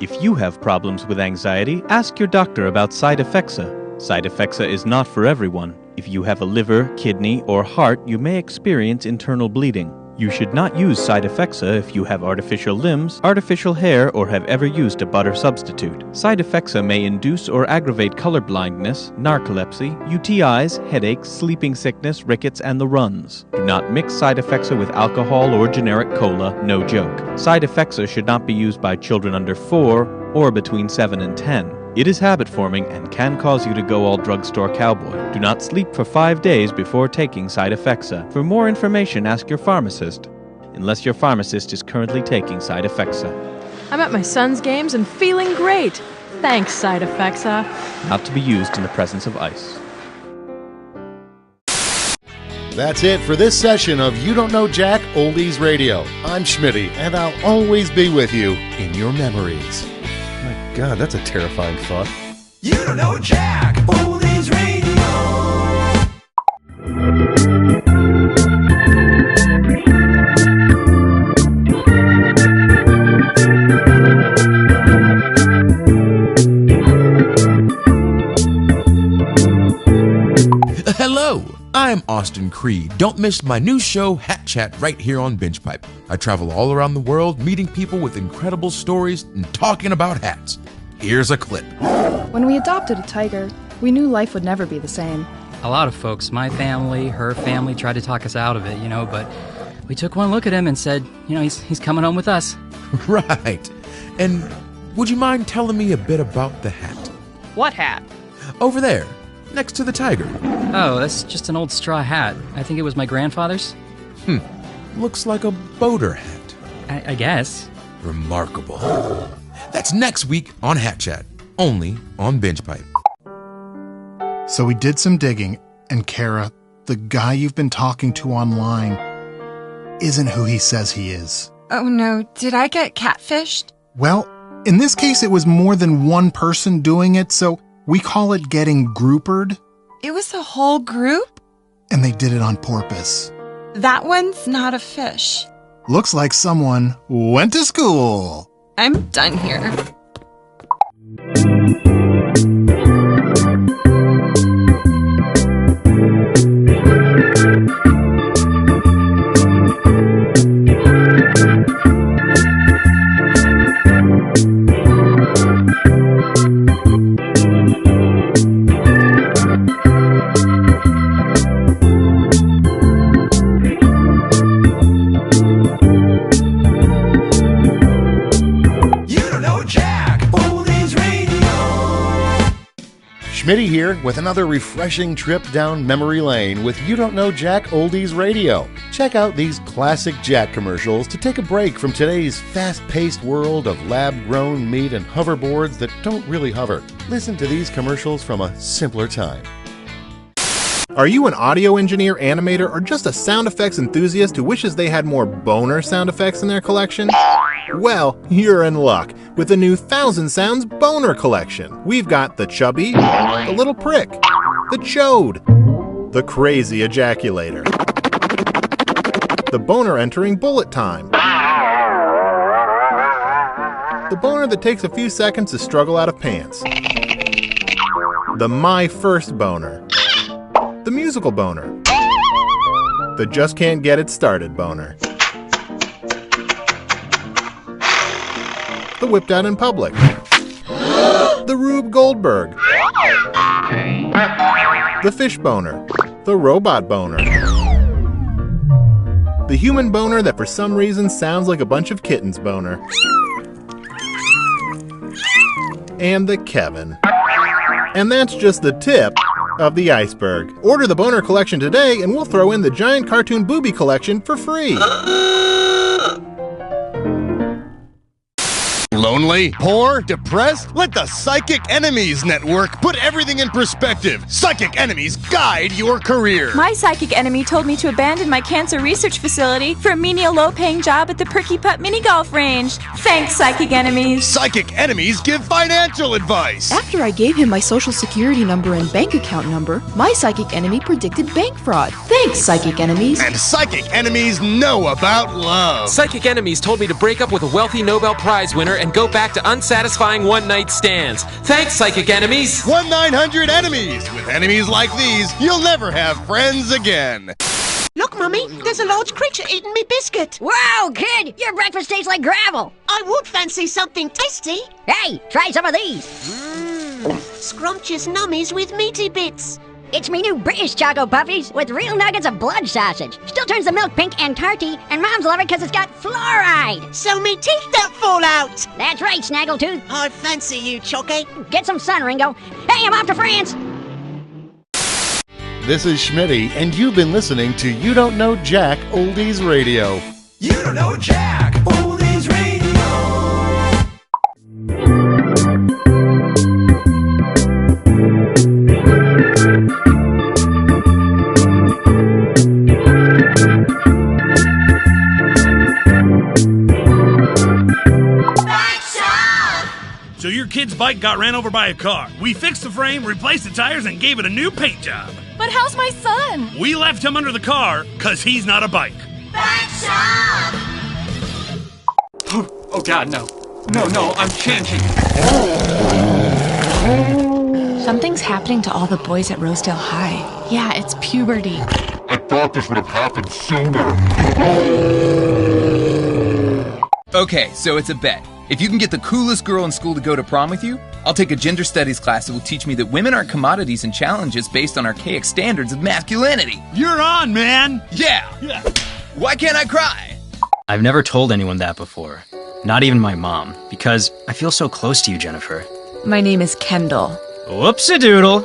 If you have problems with anxiety, ask your doctor about Cytofexa. Cytofexa is not for everyone. If you have a liver, kidney, or heart, you may experience internal bleeding. You should not use Cytofexa if you have artificial limbs, artificial hair, or have ever used a butter substitute. Cytofexa may induce or aggravate color blindness, narcolepsy, UTIs, headaches, sleeping sickness, rickets, and the runs. Do not mix Cytofexa with alcohol or generic cola, no joke. Cytofexa should not be used by children under 4 or between 7 and 10. It is habit-forming and can cause you to go all drugstore cowboy. Do not sleep for 5 days before taking Cytofexa. For more information, ask your pharmacist, unless your pharmacist is currently taking Cytofexa. I'm at my son's games and feeling great. Thanks, Cytofexa. Not to be used in the presence of ice. That's it for this session of You Don't Know Jack Oldies Radio. I'm Schmitty, and I'll always be with you in your memories. My God, that's a terrifying thought. You Don't Know Jack Oldies Radio. Hello, I'm Austin Creed. Don't miss my new show, Hat Chat, right here on Binge Pipe. I travel all around the world, meeting people with incredible stories and talking about hats. Here's a clip. When we adopted a tiger, we knew life would never be the same. A lot of folks, my family, her family, tried to talk us out of it, but we took one look at him and said, he's coming home with us. Right. And would you mind telling me a bit about the hat? What hat? Over there, next to the tiger. Oh, that's just an old straw hat. I think it was my grandfather's. Looks like a boater hat. I guess. Remarkable. That's next week on Hat Chat, only on Binge Pipe. So we did some digging, and Kara, the guy you've been talking to online, isn't who he says he is. Oh no, did I get catfished? Well, in this case it was more than one person doing it, so we call it getting groupered. It was a whole group? And they did it on porpoise. That one's not a fish. Looks like someone went to school. I'm done here. Schmitty here with another refreshing trip down memory lane with You Don't Know Jack Oldies Radio. Check out these classic Jack commercials to take a break from today's fast-paced world of lab-grown meat and hoverboards that don't really hover. Listen to these commercials from a simpler time. Are you an audio engineer, animator, or just a sound effects enthusiast who wishes they had more boner sound effects in their collection? Well, you're in luck with the new 1000 Sounds Boner Collection. We've got the chubby, the little prick, the chode, the crazy ejaculator, the boner entering bullet time, the boner that takes a few seconds to struggle out of pants, the my first boner, the musical boner, the just can't get it started boner, the whipped out in public, the Rube Goldberg, the fish boner, the robot boner, the human boner that for some reason sounds like a bunch of kittens boner, and the Kevin. And that's just the tip of the iceberg. Order the boner collection today and we'll throw in the giant cartoon booby collection for free. Lonely? Poor? Depressed? Let the Psychic Enemies Network put everything in perspective. Psychic Enemies guide your career. My psychic enemy told me to abandon my cancer research facility for a menial low-paying job at the Perky Putt mini golf range. Thanks, Psychic Enemies. Psychic Enemies give financial advice. After I gave him my social security number and bank account number, my psychic enemy predicted bank fraud. Thanks, Psychic Enemies. And Psychic Enemies know about love. Psychic Enemies told me to break up with a wealthy Nobel Prize winner and go back to unsatisfying one-night stands. Thanks, Psychic Enemies. 1-900-ENEMIES. With enemies like these, you'll never have friends again. Look, Mummy, there's a large creature eating me biscuit. Wow, kid, your breakfast tastes like gravel. I would fancy something tasty. Hey, try some of these. Scrumptious nummies with meaty bits. It's me new British Choco Puffies with real nuggets of blood sausage. Still turns the milk pink and tarty, and Moms love it because it's got fluoride. So me teeth don't fall out. That's right, Snaggletooth. I fancy you, Chocky. Get some sun, Ringo. Hey, I'm off to France. This is Schmitty, and you've been listening to You Don't Know Jack Oldies Radio. You Don't Know Jack Oldies Radio. So your kid's bike got ran over by a car. We fixed the frame, replaced the tires, and gave it a new paint job. But how's my son? We left him under the car because he's not a bike. Oh God, no. No, I'm changing. Something's happening to all the boys at Rosedale High. Yeah, it's puberty. I thought this would have happened sooner. Okay, so it's a bet. If you can get the coolest girl in school to go to prom with you, I'll take a gender studies class that will teach me that women are commodities and challenges based on archaic standards of masculinity. You're on, man! Yeah! Why can't I cry? I've never told anyone that before. Not even my mom, because I feel so close to you, Jennifer. My name is Kendall. Whoopsie-doodle.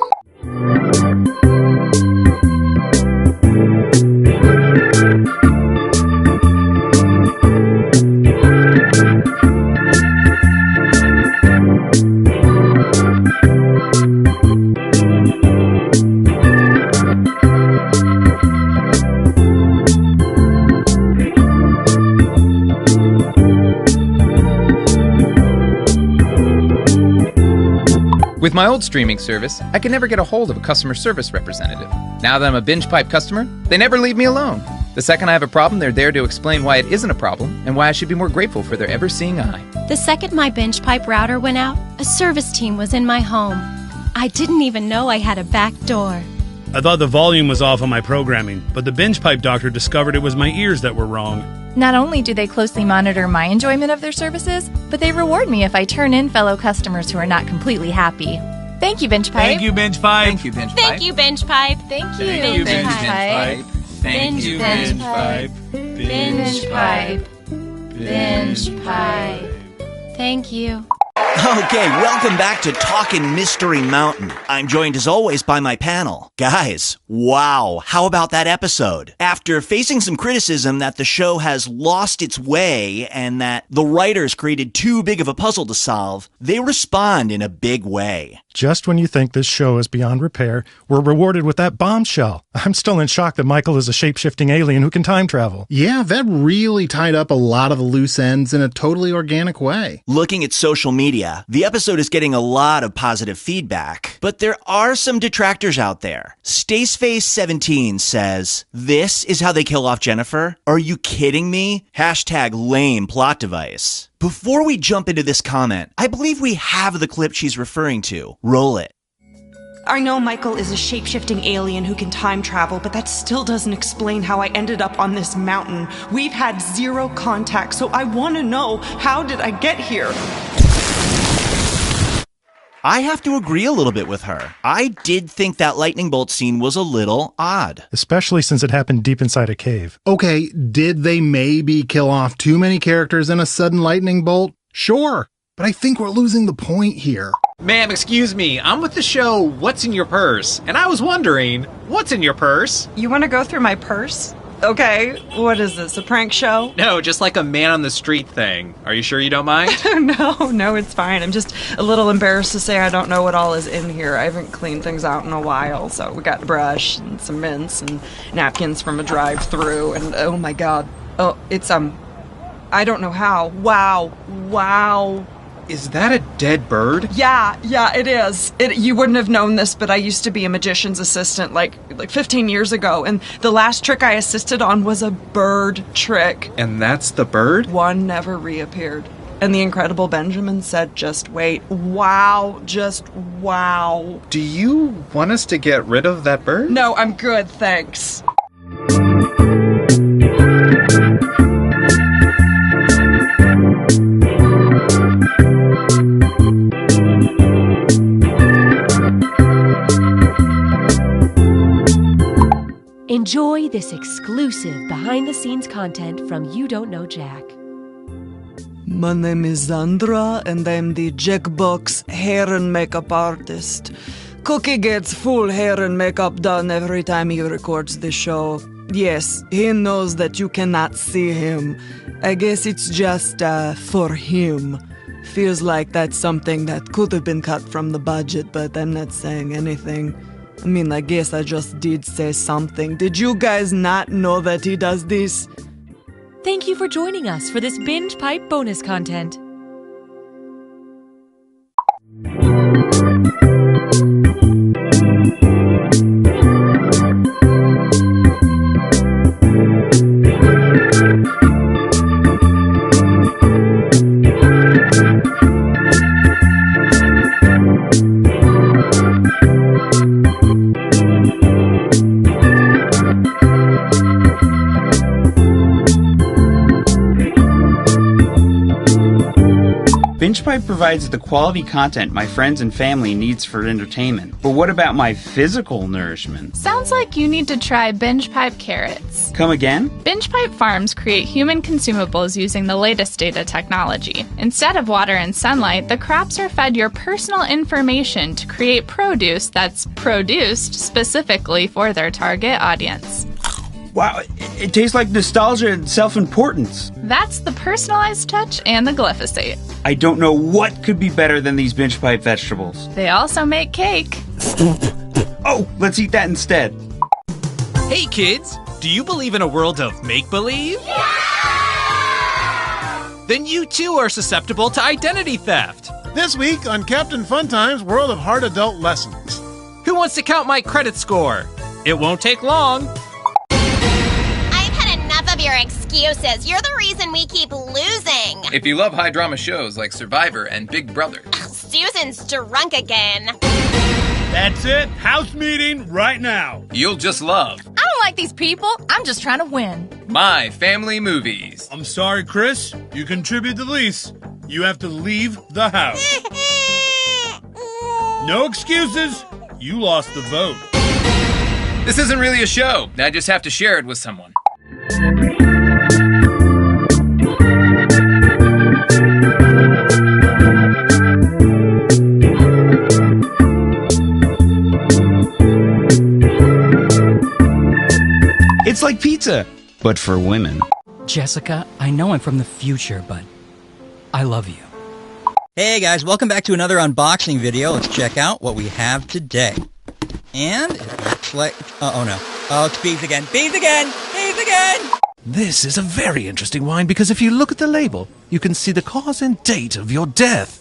With my old streaming service, I could never get a hold of a customer service representative. Now that I'm a Binge Pipe customer, they never leave me alone. The second I have a problem, they're there to explain why it isn't a problem and why I should be more grateful for their ever-seeing eye. The second my Binge Pipe router went out, a service team was in my home. I didn't even know I had a back door. I thought the volume was off on my programming, but the Binge Pipe doctor discovered it was my ears that were wrong. Not only do they closely monitor my enjoyment of their services, but they reward me if I turn in fellow customers who are not completely happy. Thank you, Binge Pipe. Thank you, Binge Pipe. Thank you, Binge Pipe. Thank you, Binge Pipe. Thank you, Thank you, Binge Binge Pipe. Pipe. Thank you, Binge Pipe. Binge Pipe. Binge Pipe. Thank you. Okay, welcome back to Talkin' Mystery Mountain. I'm joined as always by my panel. Guys, wow, how about that episode? After facing some criticism that the show has lost its way and that the writers created too big of a puzzle to solve, they respond in a big way. Just when you think this show is beyond repair, we're rewarded with that bombshell. I'm still in shock that Michael is a shape-shifting alien who can time travel. Yeah, that really tied up a lot of the loose ends in a totally organic way. Looking at social media, the episode is getting a lot of positive feedback, but there are some detractors out there. Staceface17 says, "This is how they kill off Jennifer? Are you kidding me? Hashtag lame plot device." Before we jump into this comment, I believe we have the clip she's referring to. Roll it. I know Michael is a shape-shifting alien who can time travel, but that still doesn't explain how I ended up on this mountain. We've had zero contact, so I want to know, how did I get here? I have to agree a little bit with her. I did think that lightning bolt scene was a little odd. Especially since it happened deep inside a cave. Okay, did they maybe kill off too many characters in a sudden lightning bolt? Sure, but I think we're losing the point here. Ma'am, excuse me, I'm with the show What's in Your Purse? And I was wondering, what's in your purse? You want to go through my purse? Okay, what is this, a prank show? No, just like a man on the street thing. Are you sure you don't mind? No, it's fine. I'm just a little embarrassed to say I don't know what all is in here. I haven't cleaned things out in a while, so we got a brush and some mints and napkins from a drive-thru, and oh my god. Oh, it's, I don't know how. Wow. Is that a dead bird? Yeah, it is. You wouldn't have known this, but I used to be a magician's assistant like 15 years ago, and the last trick I assisted on was a bird trick. And that's the bird? One never reappeared. And the Incredible Benjamin said, just wait. Wow, just wow. Do you want us to get rid of that bird? No, I'm good, thanks. Enjoy this exclusive behind-the-scenes content from You Don't Know Jack. My name is Zandra, and I'm the Jackbox hair and makeup artist. Cookie gets full hair and makeup done every time he records the show. Yes, he knows that you cannot see him. I guess it's just, for him. Feels like that's something that could have been cut from the budget, but I'm not saying anything. I mean, I guess I just did say something. Did you guys not know that he does this? Thank you for joining us for this Binge Pipe bonus content. Pipe provides the quality content my friends and family needs for entertainment. But what about my physical nourishment? Sounds like you need to try Binge Pipe carrots. Come again? Binge Pipe Farms create human consumables using the latest data technology. Instead of water and sunlight, the crops are fed your personal information to create produce that's produced specifically for their target audience. Wow, it tastes like nostalgia and self-importance. That's the personalized touch and the glyphosate. I don't know what could be better than these Binge Pipe vegetables. They also make cake. Oh, let's eat that instead. Hey kids, do you believe in a world of make-believe? Yeah! Then you too are susceptible to identity theft. This week on Captain Funtime's World of Hard Adult Lessons. Who wants to count my credit score? It won't take long. Of your excuses. You're the reason we keep losing. If you love high drama shows like Survivor and Big Brother. Susan's drunk again. That's it. House meeting right now. You'll just love. I don't like these people. I'm just trying to win. My Family Movies. I'm sorry, Chris. You contribute the least. You have to leave the house. No excuses. You lost the vote. This isn't really a show. I just have to share it with someone. It's like pizza, but for women. Jessica, I know I'm from the future, but I love you. Hey guys, welcome back to another unboxing video. Let's check out what we have today. And it looks like... oh no. Oh, it's bees again. Bees again! Bees again! This is a very interesting wine because if you look at the label, you can see the cause and date of your death.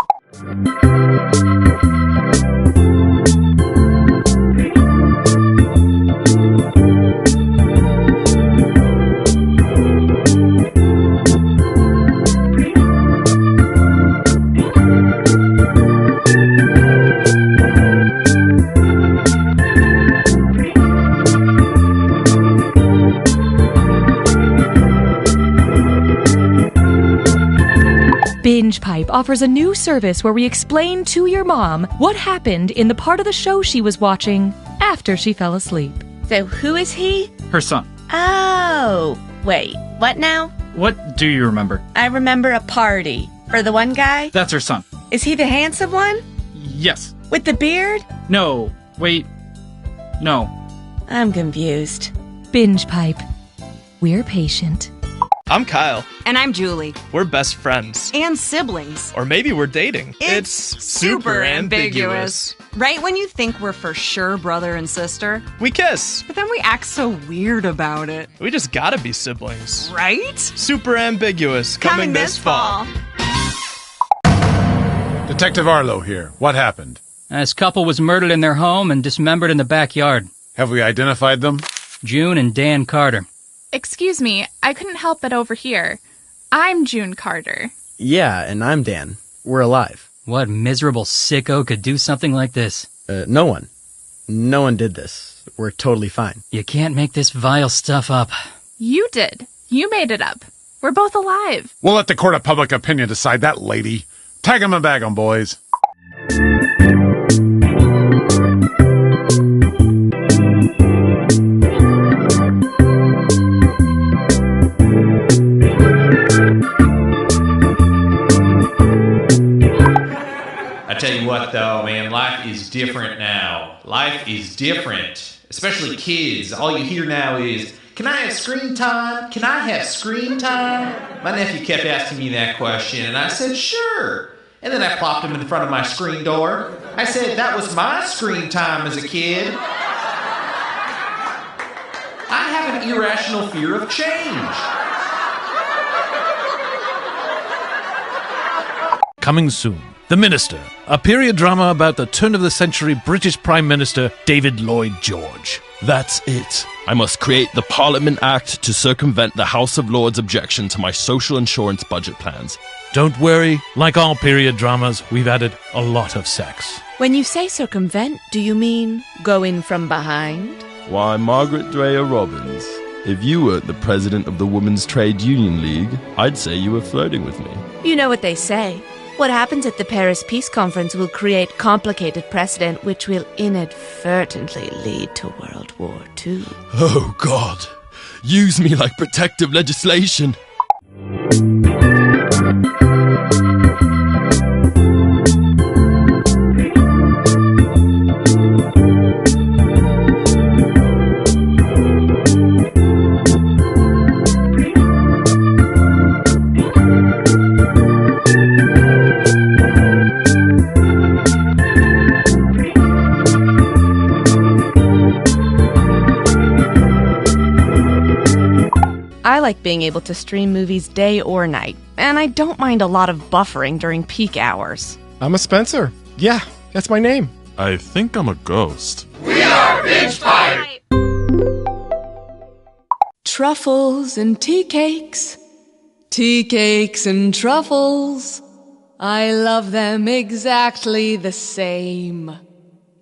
Binge Pipe offers a new service where we explain to your mom what happened in the part of the show she was watching after she fell asleep. So who is he? Her son. Oh, wait, what now? What do you remember? I remember a party. For the one guy? That's her son. Is he the handsome one? Yes. With the beard? No, wait. No. I'm confused. Binge Pipe. We're patient. I'm Kyle. And I'm Julie. We're best friends. And siblings. Or maybe we're dating. It's super ambiguous. Right when you think we're for sure brother and sister. We kiss. But then we act so weird about it. We just gotta be siblings. Right? Super ambiguous. Coming this fall. Detective Arlo here. What happened? This couple was murdered in their home and dismembered in the backyard. Have we identified them? June and Dan Carter. Excuse me, I couldn't help but overhear. I'm June Carter. Yeah, and I'm Dan. We're alive. What miserable sicko could do something like this? No one. No one did this. We're totally fine. You can't make this vile stuff up. You did. You made it up. We're both alive. We'll let the court of public opinion decide that, lady. Tag 'em and bag 'em, boys. Tell you what though, man, life is different now. Life is different. Especially kids. All you hear now is, can I have screen time? Can I have screen time? My nephew kept asking me that question, and I said, sure. And then I plopped him in front of my screen door. I said, that was my screen time as a kid. I have an irrational fear of change. Coming soon. The Minister, a period drama about the turn-of-the-century British Prime Minister David Lloyd George. That's it. I must create the Parliament Act to circumvent the House of Lords' objection to my social insurance budget plans. Don't worry, like all period dramas, we've added a lot of sex. When you say circumvent, do you mean go in from behind? Why, Margaret Dreyer Robbins, if you weren't the president of the Women's Trade Union League, I'd say you were flirting with me. You know what they say. What happens at the Paris Peace Conference will create complicated precedent which will inadvertently lead to World War II. Oh, God. Use me like protective legislation. I like being able to stream movies day or night, and I don't mind a lot of buffering during peak hours. I'm a Spencer. Yeah, that's my name. I think I'm a ghost. We are Binge Pipe! Truffles and tea cakes. Tea cakes and truffles. I love them exactly the same.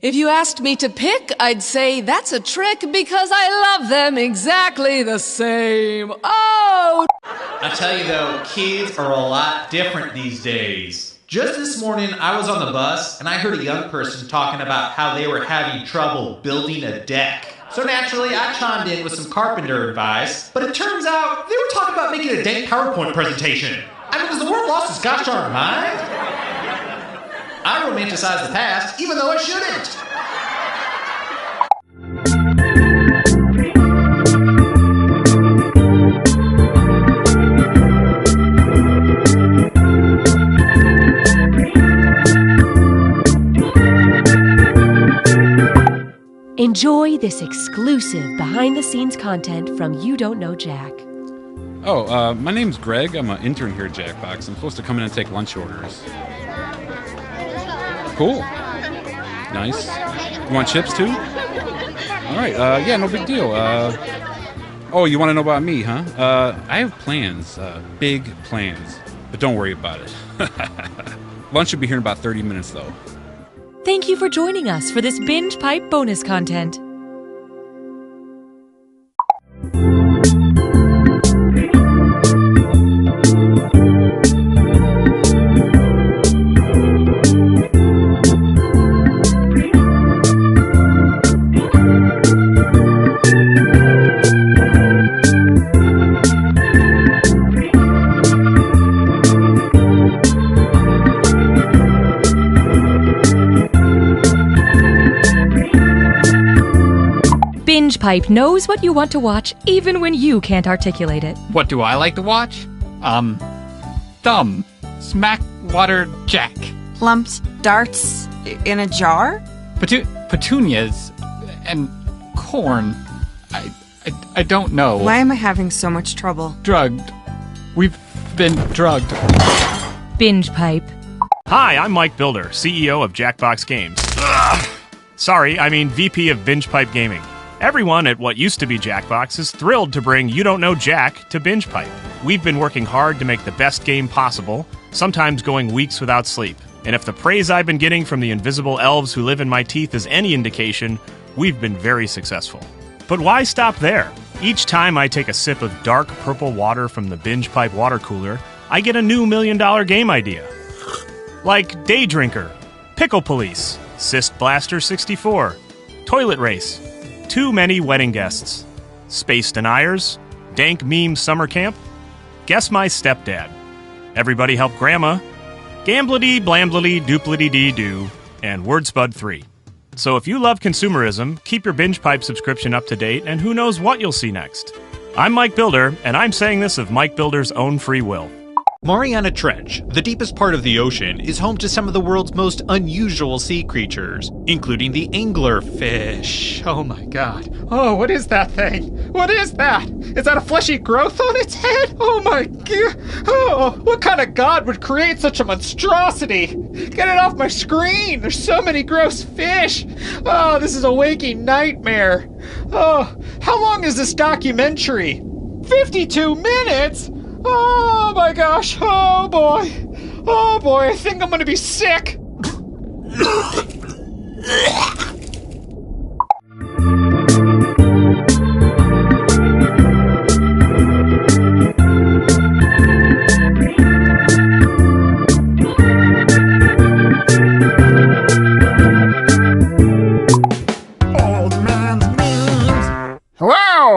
If you asked me to pick, I'd say that's a trick because I love them exactly the same. Oh! I tell you though, kids are a lot different these days. Just this morning, I was on the bus and I heard a young person talking about how they were having trouble building a deck. So naturally, I chimed in with some carpenter advice, but it turns out they were talking about making a dank PowerPoint presentation. I mean, has the world lost its gosh darn mind? I romanticize the past, even though I shouldn't. Enjoy this exclusive behind-the-scenes content from You Don't Know Jack. Oh, my name's Greg. I'm an intern here at Jackbox. I'm supposed to come in and take lunch orders. Cool. Nice. You want chips too? All right. Yeah, no big deal. Oh, you want to know about me, huh? I have plans. Big plans. But don't worry about it. Lunch should be here in about 30 minutes, though. Thank you for joining us for this Binge Pipe bonus content. Binge Pipe knows what you want to watch even when you can't articulate it. What do I like to watch? Dumb. Smack Water Jack. Lumps, darts in a jar? Petunias and corn. I don't know. Why am I having so much trouble? Drugged. We've been drugged. Binge Pipe. Hi, I'm Mike Builder, CEO of Jackbox Games. Sorry, I mean VP of Binge Pipe Gaming. Everyone at what used to be Jackbox is thrilled to bring You Don't Know Jack to Binge Pipe. We've been working hard to make the best game possible, sometimes going weeks without sleep. And if the praise I've been getting from the invisible elves who live in my teeth is any indication, we've been very successful. But why stop there? Each time I take a sip of dark purple water from the Binge Pipe water cooler, I get a new $1 million game idea. Like Day Drinker, Pickle Police, Cyst Blaster 64, Toilet Race, Too Many Wedding Guests, Space Deniers, Dank Meme Summer Camp, Guess My Stepdad, Everybody Help Grandma, Gamblity Blamblity Duplity Dee Doo, and Wordspud 3. So if you love consumerism, keep your Binge Pipe subscription up to date, and who knows what you'll see next. I'm Mike Builder, and I'm saying this of Mike Builder's own free will. Mariana Trench, the deepest part of the ocean, is home to some of the world's most unusual sea creatures, including the anglerfish. Oh my god. Oh, what is that thing? What is that? Is that a fleshy growth on its head? Oh my god. Oh, what kind of god would create such a monstrosity? Get it off my screen. There's so many gross fish. Oh, this is a waking nightmare. Oh, how long is this documentary? 52 minutes? Oh my gosh, oh boy, I think I'm gonna be sick.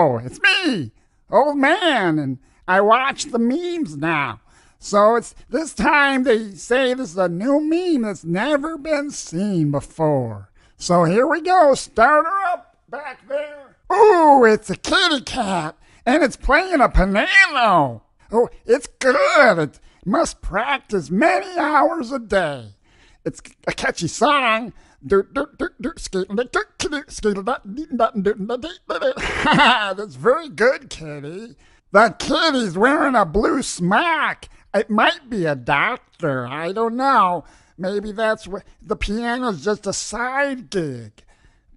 Hello, it's me, Old Man, and I watch the memes now. So it's this time they say this is a new meme that's never been seen before. So here we go. Start her up back there. Ooh, it's a kitty cat, and it's playing a piano. Oh, it's good. It must practice many hours a day. It's a catchy song. That's very good, kitty. The kitty's wearing a blue smock. It might be a doctor. I don't know. Maybe that's what the piano's just a side gig.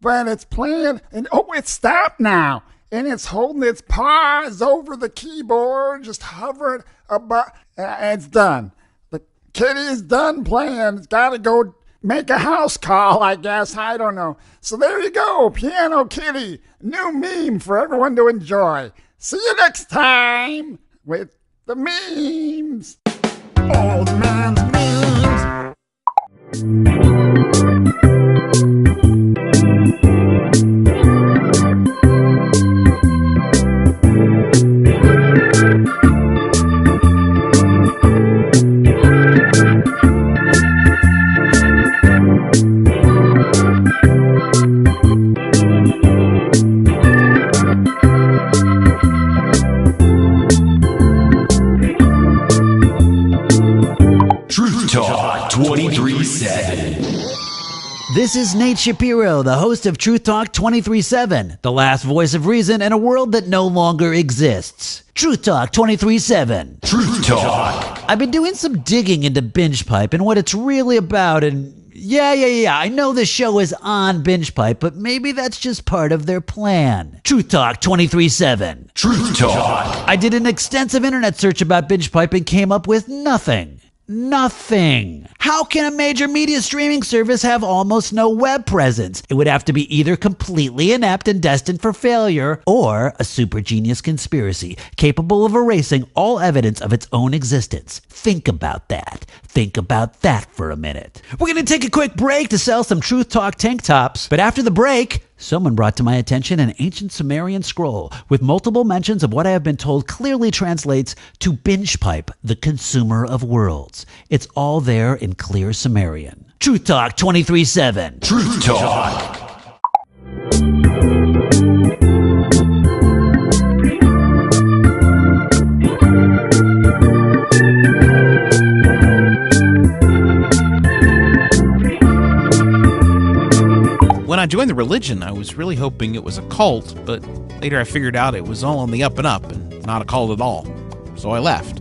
But it's playing, and it stopped now. And it's holding its paws over the keyboard, just hovering above. It's done. The kitty is done playing. It's got to go make a house call, I guess. I don't know. So there you go. Piano Kitty. New meme for everyone to enjoy. See you next time with the memes. Old Man's Memes. Truth Talk 23/7. This is Nate Shapiro, the host of Truth Talk 23/7, the last voice of reason in a world that no longer exists. Truth Talk 23/7. Truth Talk. I've been doing some digging into Binge Pipe and what it's really about, and yeah, I know the show is on Binge Pipe, but maybe that's just part of their plan. Truth Talk 23/7. Truth Talk. I did an extensive internet search about Binge Pipe and came up with nothing. Nothing. How can a major media streaming service have almost no web presence? It would have to be either completely inept and destined for failure, or a super genius conspiracy capable of erasing all evidence of its own existence. Think about that. Think about that for a minute. We're going to take a quick break to sell some Truth Talk tank tops, but after the break, someone brought to my attention an ancient Sumerian scroll with multiple mentions of what I have been told clearly translates to Binge Pipe, the consumer of worlds. It's all there in clear Sumerian. Truth Talk 23/7. Truth Talk. When I joined the religion, I was really hoping it was a cult, but later I figured out it was all on the up and up and not a cult at all. So I left.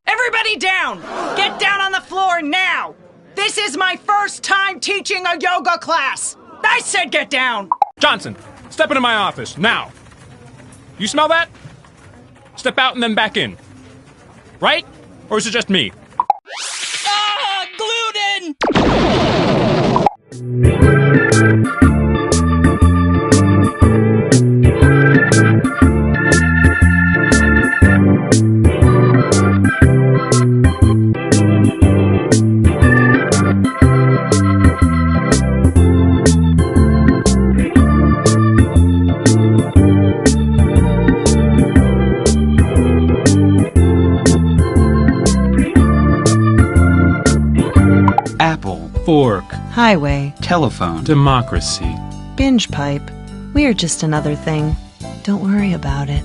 Everybody down! Get down on the floor now! This is my first time teaching a yoga class! I said get down! Johnson, step into my office, now! You smell that? Step out and then back in. Right? Or is it just me? Ah! Gluten! Apple, fork, highway, telephone, democracy, Binge Pipe. We're just another thing. Don't worry about it.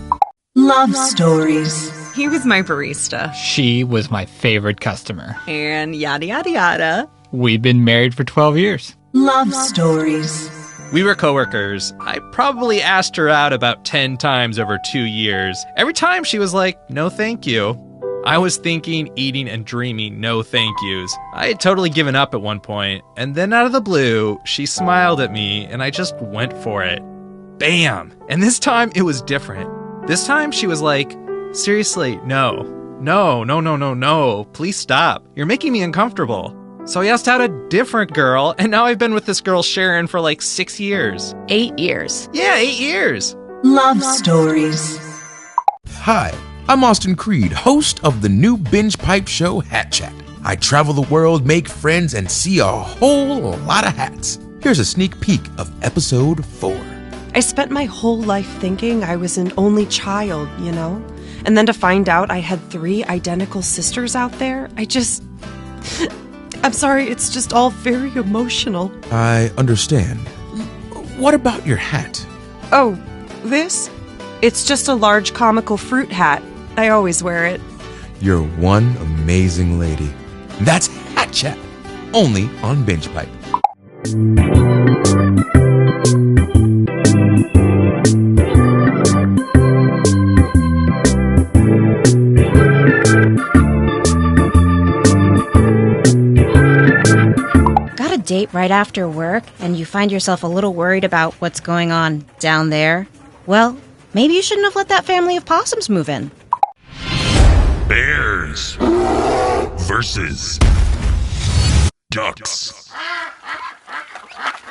Love stories. He was my barista. She was my favorite customer. And yada yada yada. We've been married for 12 years. Love stories. We were coworkers. I probably asked her out about 10 times over 2 years. Every time she was like, no thank you. I was thinking, eating, and dreaming no thank yous. I had totally given up at one point, and then out of the blue, she smiled at me, and I just went for it. Bam! And this time, it was different. This time, she was like, seriously, no, please stop. You're making me uncomfortable. So I asked out a different girl, and now I've been with this girl, Sharon, for like 6 years. 8 years. Yeah, 8 years. Love stories. Hi, I'm Austin Creed, host of the new Binge Pipe show, Hat Chat. I travel the world, make friends, and see a whole lot of hats. Here's a sneak peek of episode 4. I spent my whole life thinking I was an only child, you know? And then to find out I had 3 identical sisters out there, I'm sorry, it's just all very emotional. I understand. What about your hat? Oh, this? It's just a large comical fruit hat. I always wear it. You're one amazing lady. That's Hat Chat, only on Binge Pipe. Got a date right after work, and you find yourself a little worried about what's going on down there? Well, maybe you shouldn't have let that family of possums move in. Bears versus ducks.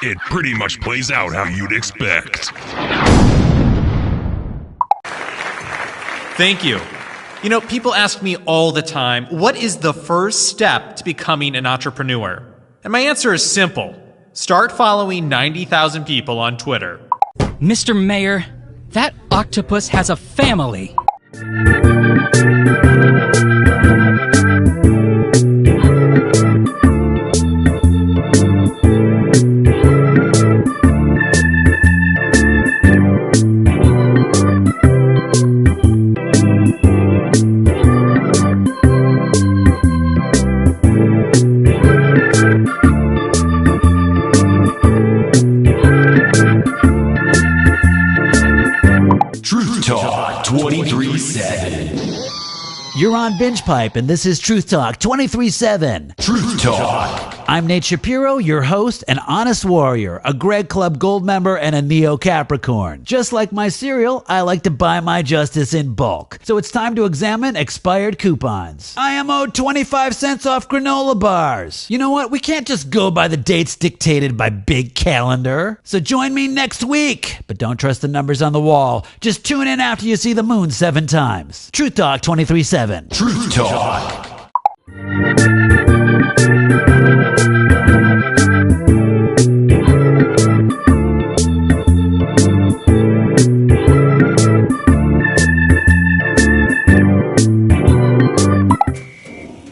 It pretty much plays out how you'd expect. Thank you. You know, people ask me all the time, what is the first step to becoming an entrepreneur? And my answer is simple. Start following 90,000 people on Twitter. Mr. Mayor, that octopus has a family. Truth Talk 23-7. You're on Binge Pipe, and this is Truth Talk 23-7. Truth Talk. I'm Nate Shapiro, your host, an honest warrior, a Greg Club Gold member, and a Neo Capricorn. Just like my cereal, I like to buy my justice in bulk. So it's time to examine expired coupons. I am owed 25 cents off granola bars. You know what? We can't just go by the dates dictated by Big Calendar. So join me next week. But don't trust the numbers on the wall. Just tune in after you see the moon 7 times. Truth Talk 23-7. Truth Talk.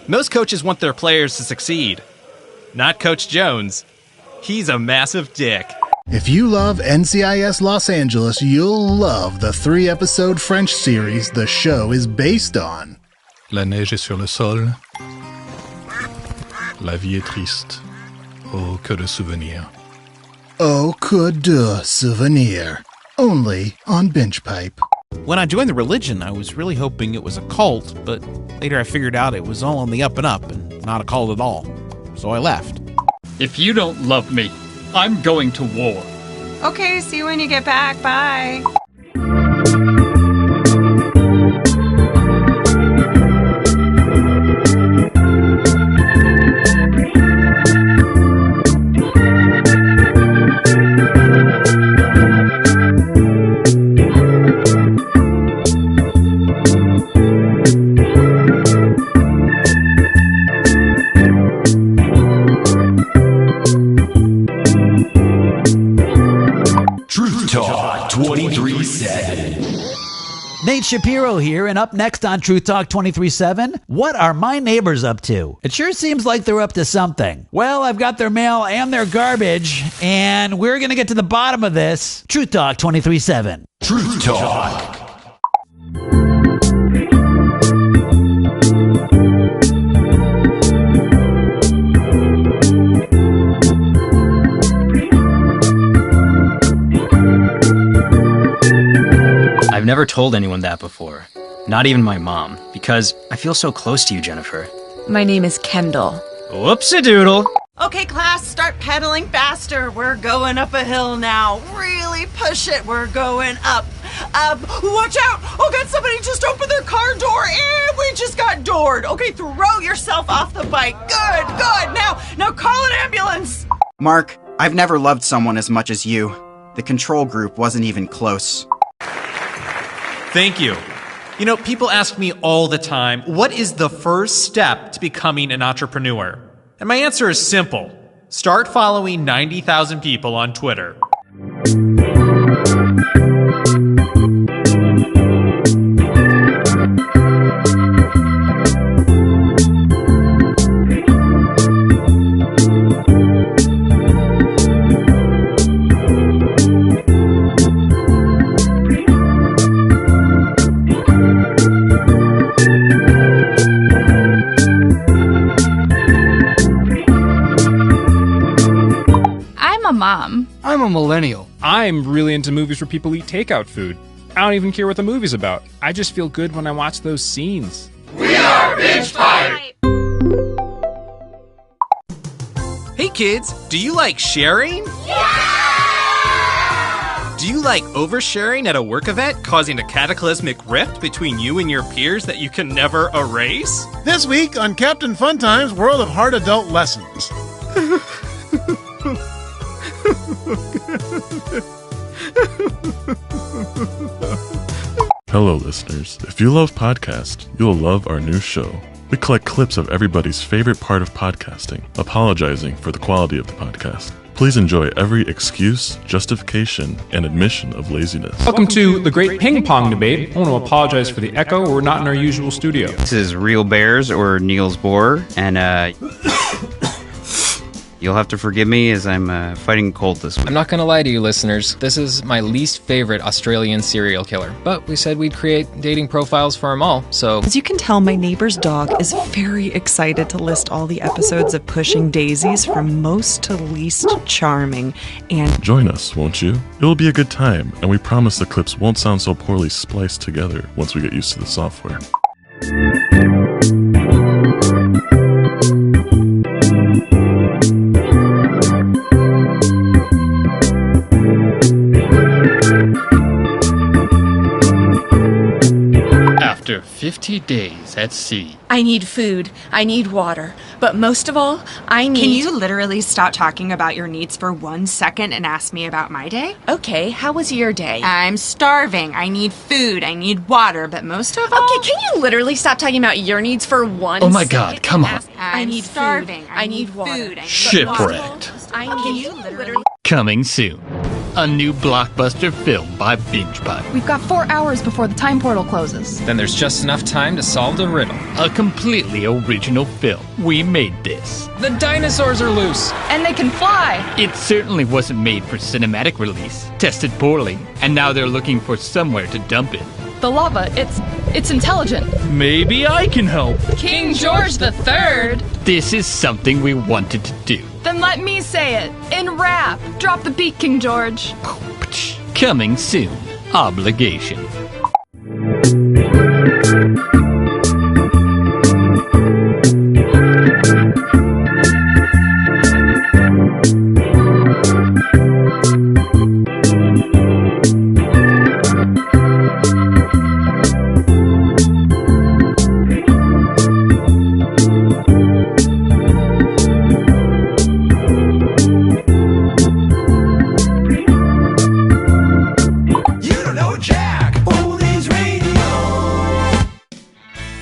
Most coaches want their players to succeed. Not Coach Jones. He's a massive dick. If you love NCIS Los Angeles, you'll love the 3-episode French series the show is based on. La neige est sur le sol. La vie est triste. Oh, que de souvenirs. Oh, que de souvenir. Only on Binge Pipe. When I joined the religion, I was really hoping it was a cult, but later I figured out it was all on the up and up and not a cult at all. So I left. If you don't love me, I'm going to war. Okay, see you when you get back. Bye. Truth Talk 23-7. Nate Shapiro here, and up next on Truth Talk 23-7, what are my neighbors up to? It sure seems like they're up to something. Well, I've got their mail and their garbage, and we're going to get to the bottom of this. Truth Talk 23-7. Truth Talk. I've never told anyone that before, not even my mom, because I feel so close to you, Jennifer. My name is Kendall. Whoopsie-doodle. Okay, class, start pedaling faster. We're going up a hill now. Really push it. We're going up. Watch out. Oh, God, somebody just opened their car door and we just got doored. Okay, throw yourself off the bike. Good, good. Now call an ambulance. Mark, I've never loved someone as much as you. The control group wasn't even close. Thank you. You know, people ask me all the time, what is the first step to becoming an entrepreneur? And my answer is simple. Start following 90,000 people on Twitter. I'm a millennial. I'm really into movies where people eat takeout food. I don't even care what the movie's about. I just feel good when I watch those scenes. We are Binge Pipe! Hey kids, do you like sharing? Yeah! Do you like oversharing at a work event, causing a cataclysmic rift between you and your peers that you can never erase? This week on Captain Funtime's World of Hard Adult Lessons. Hello, listeners. If you love podcasts, you'll love our new show. We collect clips of everybody's favorite part of podcasting, apologizing for the quality of the podcast. Please enjoy every excuse, justification, and admission of laziness. Welcome to the Great Ping Pong Debate. I want to apologize for the echo. We're not in our usual studio. This is Real Bears or Niels Bohr, and you'll have to forgive me as I'm fighting a cold this week. I'm not going to lie to you, listeners. This is my least favorite Australian serial killer. But we said we'd create dating profiles for them all, so... As you can tell, my neighbor's dog is very excited to list all the episodes of Pushing Daisies from most to least charming, and... Join us, won't you? It'll be a good time, and we promise the clips won't sound so poorly spliced together once we get used to the software. After 50 days at sea. I need food. I need water. But most of all, I need... Can you literally stop talking about your needs for 1 second and ask me about my day? Okay, how was your day? I'm starving. I need food. I need water. But most of all... Okay, can you literally stop talking about your needs for 1 second? Oh my god, come on. I need starving. I need water. Food. Shipwrecked. Can you literally... Coming soon. A new blockbuster film by Binge Pipe. We've got 4 hours before the time portal closes. Then there's just enough time to solve the riddle. A completely original film. We made this. The dinosaurs are loose. And they can fly. It certainly wasn't made for cinematic release. Tested poorly. And now they're looking for somewhere to dump it. The lava, it's intelligent. Maybe I can help. King George III. This is something we wanted to do. Then let me say it. In rap. Drop the beat, King George. Coming soon. Obligation.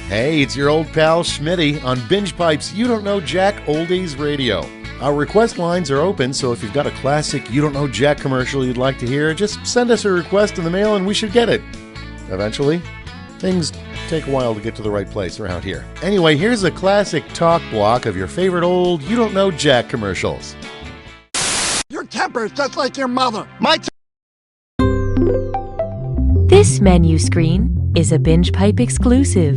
Hey, it's your old pal Schmitty on Binge Pipe's You Don't Know Jack Oldies Radio. Our request lines are open, so if you've got a classic You Don't Know Jack commercial you'd like to hear, just send us a request in the mail and we should get it. Eventually. Things take a while to get to the right place around here. Anyway, here's a classic talk block of your favorite old You Don't Know Jack commercials. Your temper's just like your mother. This menu screen is a Binge Pipe exclusive.